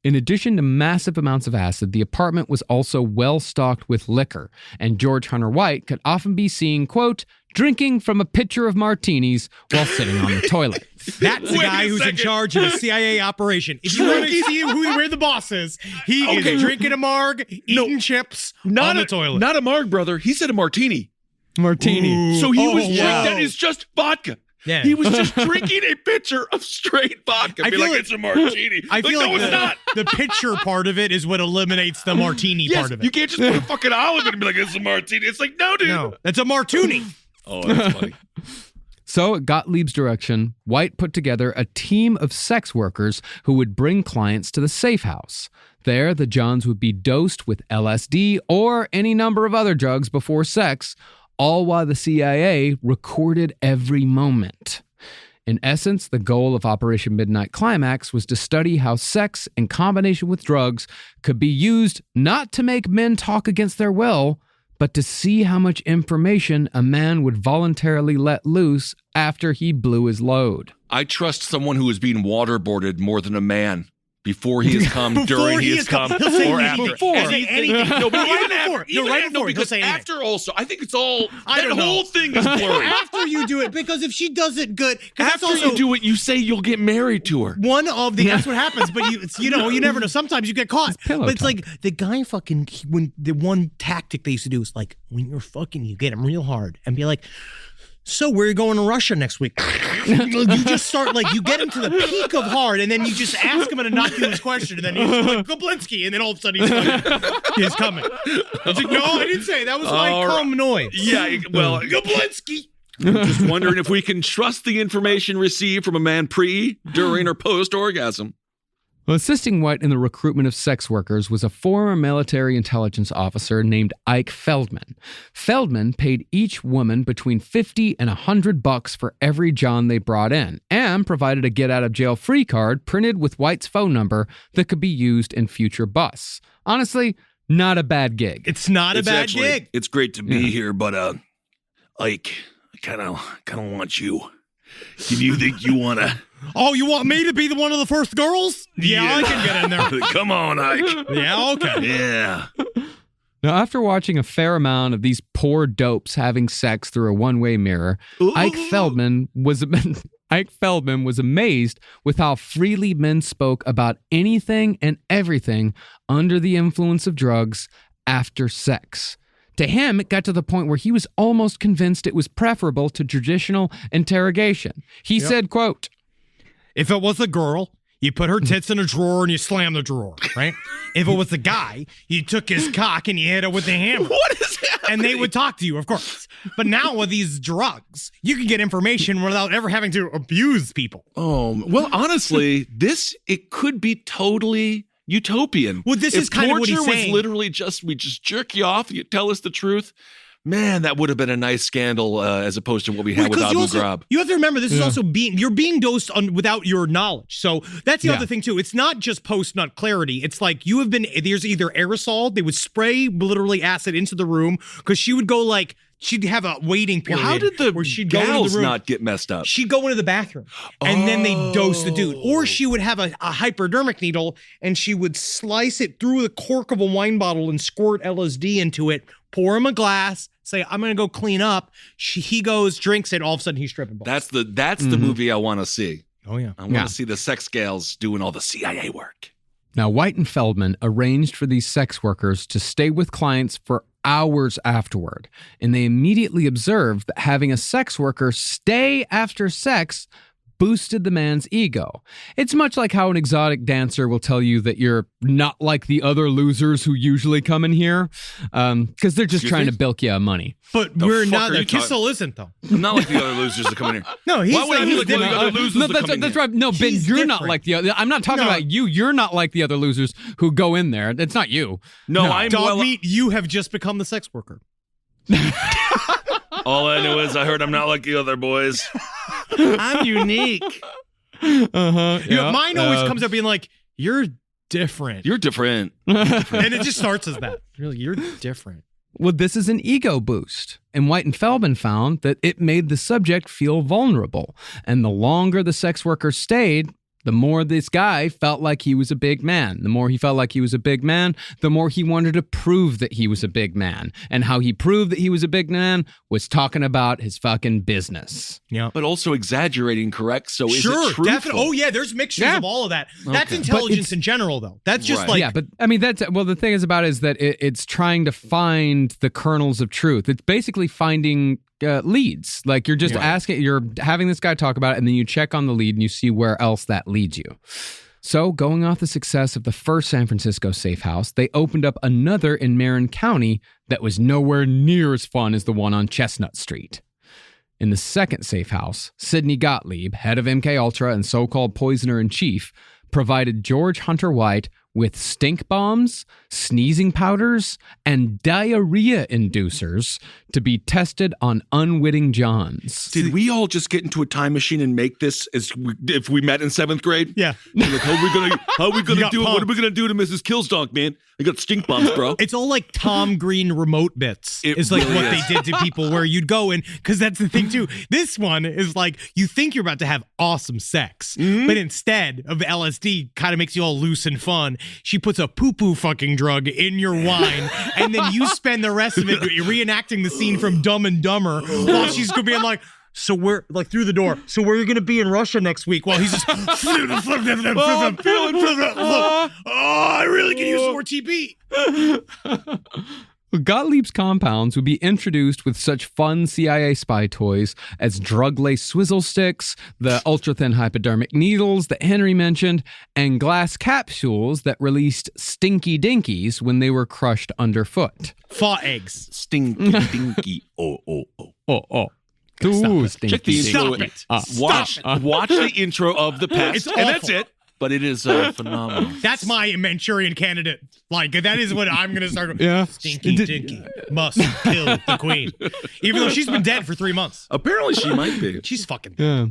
In addition to massive amounts of acid, the apartment was also well stocked with liquor, and George Hunter White could often be seen, quote, drinking from a pitcher of martinis while sitting on the toilet. That's the guy who's in charge of the CIA operation. If you want to see where the boss is, he is drinking a marg, eating chips on the toilet. Not a marg, brother. He said a martini. Martini. So he was wow. That is just vodka. Yeah. He was just drinking a pitcher of straight vodka. Be like, it's a martini. I feel like it's not. The pitcher part of it is what eliminates the martini Yes, part of it. you can't just put a fucking olive in and be like, it's a martini. It's like, no, dude. No, it's a martini. Oh, that's funny. So, at Gotlieb's direction, White put together a team of sex workers who would bring clients to the safe house. There, the Johns would be dosed with LSD or any number of other drugs before sex, all while the CIA recorded every moment. In essence, the goal of Operation Midnight Climax was to study how sex in combination with drugs could be used not to make men talk against their will, but to see how much information a man would voluntarily let loose after he blew his load. I trust someone who is being waterboarded more than a man. Before he has come, during he has come, He'll say or anything. after. He'll say anything. No, but Right even before. after. No, right before. He'll Because say anything. after also, I think it's all, I that don't know. whole thing is blurry. After you do it, because if she does it good, After you do it, you say you'll get married to her. one of the that's what happens. But you never know. Sometimes you get caught. pillow But it's talk. like the guy when the one tactic they used to do is like when you're fucking, you get him real hard and be like, so we're going to Russia next week. You just start like you get him to the peak of hard, and then you just ask him an innocuous question, and then he's like Goblinsky, and then all of a sudden he's coming. It's like, no, I didn't say that was my All right. cum noise. Yeah, well, Goblinsky. I'm just wondering if we can trust the information received from a man pre, during, or post-orgasm. Well, assisting White in the recruitment of sex workers was a former military intelligence officer named Ike Feldman. Feldman paid each woman between $50 and $100 for every John they brought in, and provided a get-out-of-jail-free card printed with White's phone number that could be used in future busts. Honestly, not a bad gig. It's not a bad gig. It's great to be here, but Ike, I kind of want you. Do you think you want to? Oh, you want me to be one of the first girls? Yeah, I can get in there. Come on, Ike. Yeah, okay. Yeah. Now, after watching a fair amount of these poor dopes having sex through a one-way mirror, Ike Feldman was amazed with how freely men spoke about anything and everything under the influence of drugs after sex. To him, it got to the point where he was almost convinced it was preferable to traditional interrogation. He said, quote, If it was a girl, you put her tits in a drawer and you slam the drawer, right? If it was the guy, you took his cock and you hit it with the hammer. What is happening? And they would talk to you, of course. But now with these drugs, you can get information without ever having to abuse people. Oh, well, honestly, it could be totally utopian. Well, this is kind of what he's torture was saying. literally we just jerk you off, you tell us the truth. Man, that would have been a nice scandal as opposed to what we had with Abu Ghraib. You have to remember, this is also you're being dosed without your knowledge. So that's the other thing too. It's not just post-nut clarity. It's like there's either aerosol, they would spray literally acid into the room because she would go she'd have a waiting period. Well, how did where she'd go into gals the room, not get messed up? She'd go into the bathroom and then they'd dose the dude. Or she would have a hypodermic needle and she would slice it through the cork of a wine bottle and squirt LSD into it, pour him a glass, say, I'm going to go clean up. He goes, drinks it, all of a sudden he's stripping balls. That's the movie I want to see. Oh, yeah. I want to see the sex gals doing all the CIA work. Now, White and Feldman arranged for these sex workers to stay with clients for hours afterward, and they immediately observed that having a sex worker stay after sex boosted the man's ego. It's much like how an exotic dancer will tell you that you're not like the other losers who usually come in here, because they're just trying to bilk you money. But we're not. Kissel isn't, though. I'm not like the other losers that come in here. No, he's Why would I be like one of the other losers that come in that's here? right. No, Ben, He's you're not different. like the other. I'm not talking about you. You're not like the other losers who go in there. It's not you. No, I'm Dog meat, you have just become the sex worker. All I know is I heard I'm not like the other boys. I'm unique. Uh-huh. You know, mine always comes up being like, you're different. You're different. And it just starts as that. Really, you're different. Well, this is an ego boost. And White and Feldman found that it made the subject feel vulnerable. And the longer the sex worker stayed, the more this guy felt like he was a big man. The more he felt like he was a big man, the more he wanted to prove that he was a big man. And how he proved that he was a big man was talking about his fucking business. Yeah. But also exaggerating, correct? So is it Sure, truthful? definitely. Oh, yeah, there's mixtures of all of that. That's intelligence in general, though. That's just like... Yeah, but I mean, the thing is about it is that it's trying to find the kernels of truth. It's basically finding leads. Like you're just asking, you're having this guy talk about it, and then you check on the lead and you see where else that leads you. So, going off the success of the first San Francisco safe house, they opened up another in Marin County that was nowhere near as fun as the one on Chestnut Street. In the second safe house, Sidney Gotlieb, head of MK Ultra and so-called poisoner-in-chief, provided George Hunter White with stink bombs, sneezing powders, and diarrhea inducers to be tested on unwitting Johns. Did we all just get into a time machine and make this if we met in 7th grade? Yeah. Like, how are we gonna do it? pumped. What are we gonna do to Mrs. Killstonk, man? I got stink bombs, bro. It's all like Tom Green remote bits. It's like really what is. they did to people where you'd go in, because that's the thing too. This one is like you think you're about to have awesome sex, but instead of LSD kind of makes you all loose and fun. She puts a poo-poo fucking drug in your wine, and then you spend the rest of it reenacting the scene from Dumb and Dumber while she's being like, so we're like through the door. So where are you going to be in Russia next week? While he's just, I really could use some more TP. Gottlieb's compounds would be introduced with such fun CIA spy toys as drug-laced swizzle sticks, the ultra-thin hypodermic needles that Henry mentioned, and glass capsules that released stinky dinkies when they were crushed underfoot. Faw eggs. Stinky dinky. Oh. Oh. Ooh, stinky Check the dinky. intro. Stop it. Watch the intro of the past, It's and that's awful. it. But it is phenomenal. That's my Manchurian candidate. Like, that is what I'm going to start. Yeah. Stinky dinky must kill the queen. Even though she's been dead for 3 months. Apparently, she might be. She's fucking Yeah.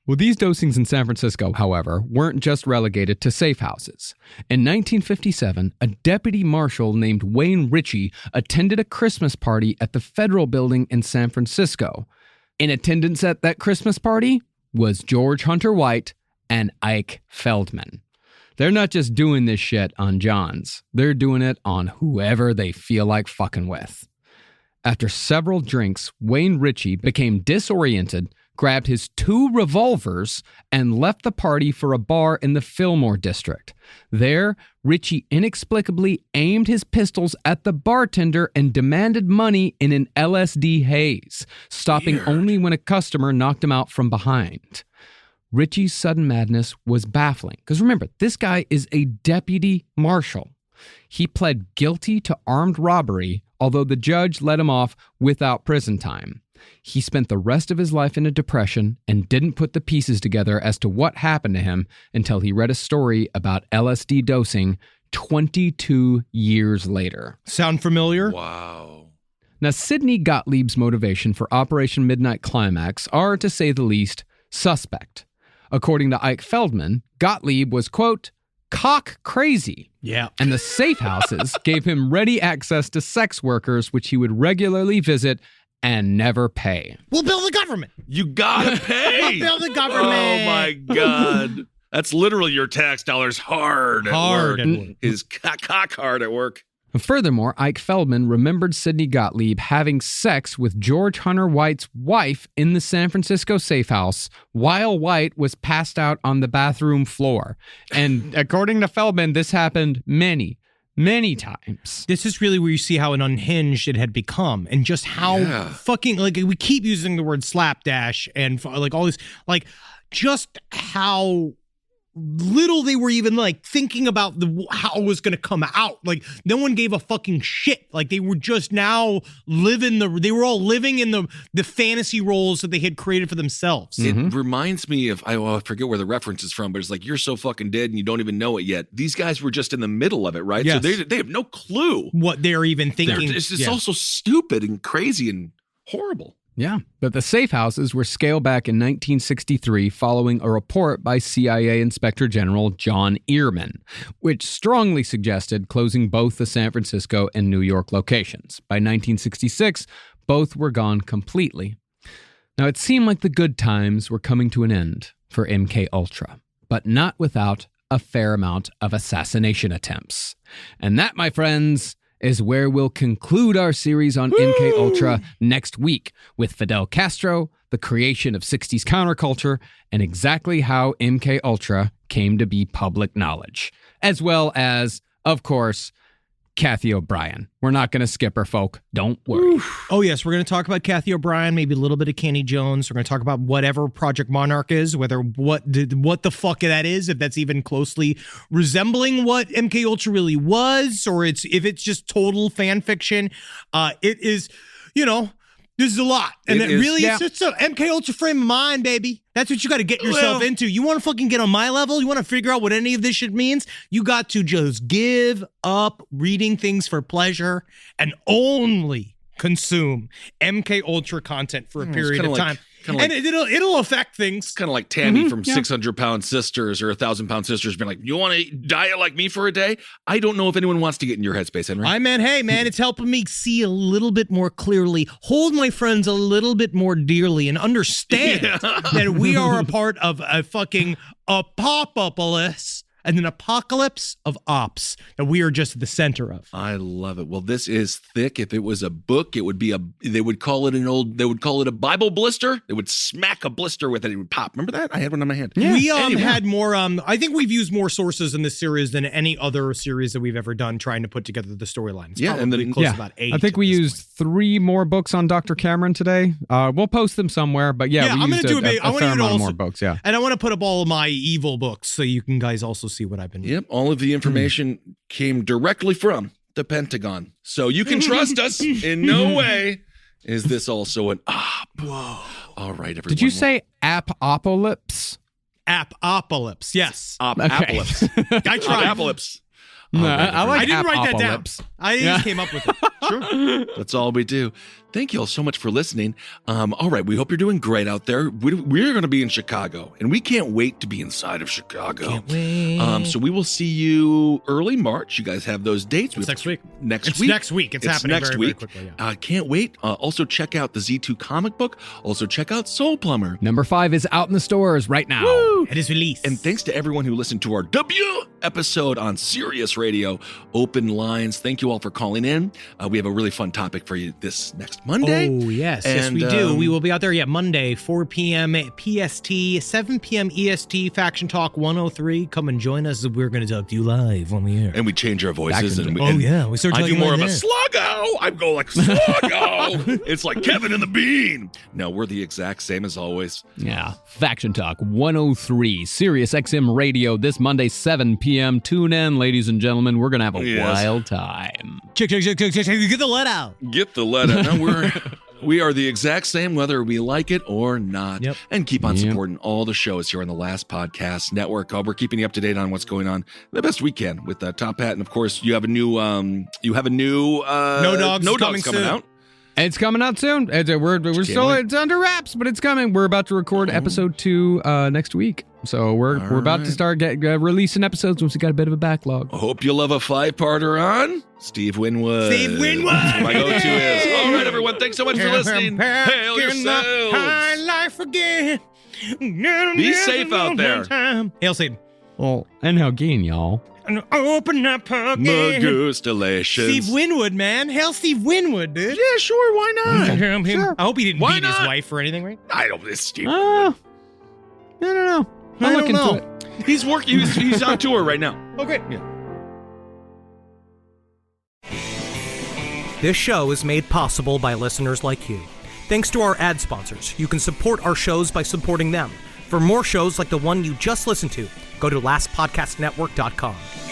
Well, these dosings in San Francisco, however, weren't just relegated to safe houses. In 1957, a deputy marshal named Wayne Ritchie attended a Christmas party at the Federal Building in San Francisco. In attendance at that Christmas party was George Hunter White and Ike Feldman. They're not just doing this shit on Johns. They're doing it on whoever they feel like fucking with. After several drinks, Wayne Ritchie became disoriented, grabbed his 2 revolvers, and left the party for a bar in the Fillmore district. There, Ritchie inexplicably aimed his pistols at the bartender and demanded money in an LSD haze, stopping only when a customer knocked him out from behind. Ritchie's sudden madness was baffling, because remember, this guy is a deputy marshal. He pled guilty to armed robbery, although the judge let him off without prison time. He spent the rest of his life in a depression and didn't put the pieces together as to what happened to him until he read a story about LSD dosing 22 years later. Sound familiar? Wow. Now, Sidney Gottlieb's motivation for Operation Midnight Climax are, to say the least, suspect. According to Ike Feldman, Gotlieb was, quote, cock crazy. Yeah. And the safe houses gave him ready access to sex workers, which he would regularly visit and never pay. We'll build the government. You gotta pay. We'll build the government. Oh my God. That's literally your tax dollars hard at Hard work. at work. His cock hard at work. Furthermore, Ike Feldman remembered Sidney Gotlieb having sex with George Hunter White's wife in the San Francisco safe house while White was passed out on the bathroom floor. And according to Feldman, this happened many times. This is really where you see how an unhinged it had become, and just how fucking, like, we keep using the word slapdash and like all this, like, just how little they were even like thinking about how it was going to come out. Like no one gave a fucking shit. Like they were just now they were all living in the fantasy roles that they had created for themselves. It reminds me of, I forget where the reference is from, but it's like, you're so fucking dead and you don't even know it yet. These guys were just in the middle of it, right? Yes. So they have no clue what they're even thinking. It's just also stupid and crazy and horrible. Yeah, but the safe houses were scaled back in 1963 following a report by CIA Inspector General John Earman, which strongly suggested closing both the San Francisco and New York locations. By 1966, both were gone completely. Now, it seemed like the good times were coming to an end for MK Ultra, but not without a fair amount of assassination attempts. And that, my friends, is where we'll conclude our series on MK Ultra next week with Fidel Castro, the creation of 60s counterculture, and exactly how MK Ultra came to be public knowledge, as well as, of course, Kathy O'Brien. We're not going to skip her, folk. Don't worry. Oh, yes. We're going to talk about Kathy O'Brien, maybe a little bit of Kenny Jones. We're going to talk about whatever Project Monarch is, what the fuck that is, if that's even closely resembling what MK Ultra really was, or if it's just total fan fiction. It is, this is a lot. And it really is just a MK Ultra frame of mind, baby. That's what you got to get yourself into. You want to fucking get on my level? You want to figure out what any of this shit means? You got to just give up reading things for pleasure and only consume MK Ultra content for a period of time. And it'll affect things. Kind of like Tammy from 600-Pound Sisters or 1,000-Pound Sisters being like, you want to diet like me for a day? I don't know if anyone wants to get in your headspace, Henry. Hey, man, it's helping me see a little bit more clearly, hold my friends a little bit more dearly, and understand that we are a part of a fucking App-opp-alypse and an apocalypse of ops that we are just at the center of. I love it. Well, this is thick. If it was a book, it would be they would call it a Bible blister. They would smack a blister with it. It would pop. Remember that? I had one on my hand. Yeah. We had more, I think we've used more sources in this series than any other series that we've ever done trying to put together the storylines. And then close to about 8. I think we used 3 more books on Dr. Cameron today. We'll post them somewhere, but I'm going to do a fair amount more books, yeah. And I want to put up all of my evil books so you can guys also see what I've been doing. Yep, all of the information came directly from the Pentagon. So you can trust us. In no way is this also an op. Whoa. All right, everyone. Did you say App-opp-alypse? App-opp-alypse, yes. App-opp-alypse. I tried. App-opp-alypse. No, I didn't write that down. I just came up with it. Sure. That's all we do. Thank you all so much for listening. All right, we hope you're doing great out there. We're going to be in Chicago, and we can't wait to be inside of Chicago. Can't wait. So we will see you early March. You guys have those dates. It's next week. Next week. Next week. It's happening next very, week. very quickly. Yeah. Can't wait. Also check out the Z2 comic book. Also check out Soul Plumber. Number 5 is out in the stores right now. Woo! It is released. And thanks to everyone who listened to our debut episode on Sirius Radio, Open Lines. Thank you all for calling in. We have a really fun topic for you this next Monday. Oh, yes. Yes, we do. We will be out there, Monday, 4 p.m. PST, 7 p.m. EST, Faction Talk 103. Come and join us. We're going to talk to you live on the air. And we change our voices. We start I talking do more of a there. Sluggo. I go like Sluggo. It's like Kevin and the Bean. No, we're the exact same as always. Yeah. Faction Talk 103, Sirius XM Radio, this Monday, 7 p.m. Tune in, ladies and gentlemen. We're going to have a wild time. Check. Get the let out. Get the let out. No, we are the exact same, whether we like it or not. Yep. And keep on supporting all the shows here on the Last Podcast Network. We're keeping you up to date on what's going on the best we can with Top Hat. And of course, you have a new No Dogs coming out. It's coming out soon. We're still, it's under wraps, but it's coming. We're about to record episode 2 next week. So we're about to start releasing episodes once we got a bit of a backlog. I hope you love a 5-parter on Steve Winwood. Steve Winwood! That's my go-to is. All right, everyone. Thanks so much for listening. Hail yourselves. High life again. Be safe out there. Hail Satan. Well, and how gain, y'all. And open up again. Magustalations. Steve Winwood, man. Hail Steve Winwood, dude. Yeah, sure. Why not? Sure. I hope he didn't Why beat not? his wife or anything, right? I don't. It's Steve. I don't know. I'll look into it. He's working. He's on tour right now. Okay. Yeah. This show is made possible by listeners like you. Thanks to our ad sponsors, you can support our shows by supporting them. For more shows like the one you just listened to, go to lastpodcastnetwork.com.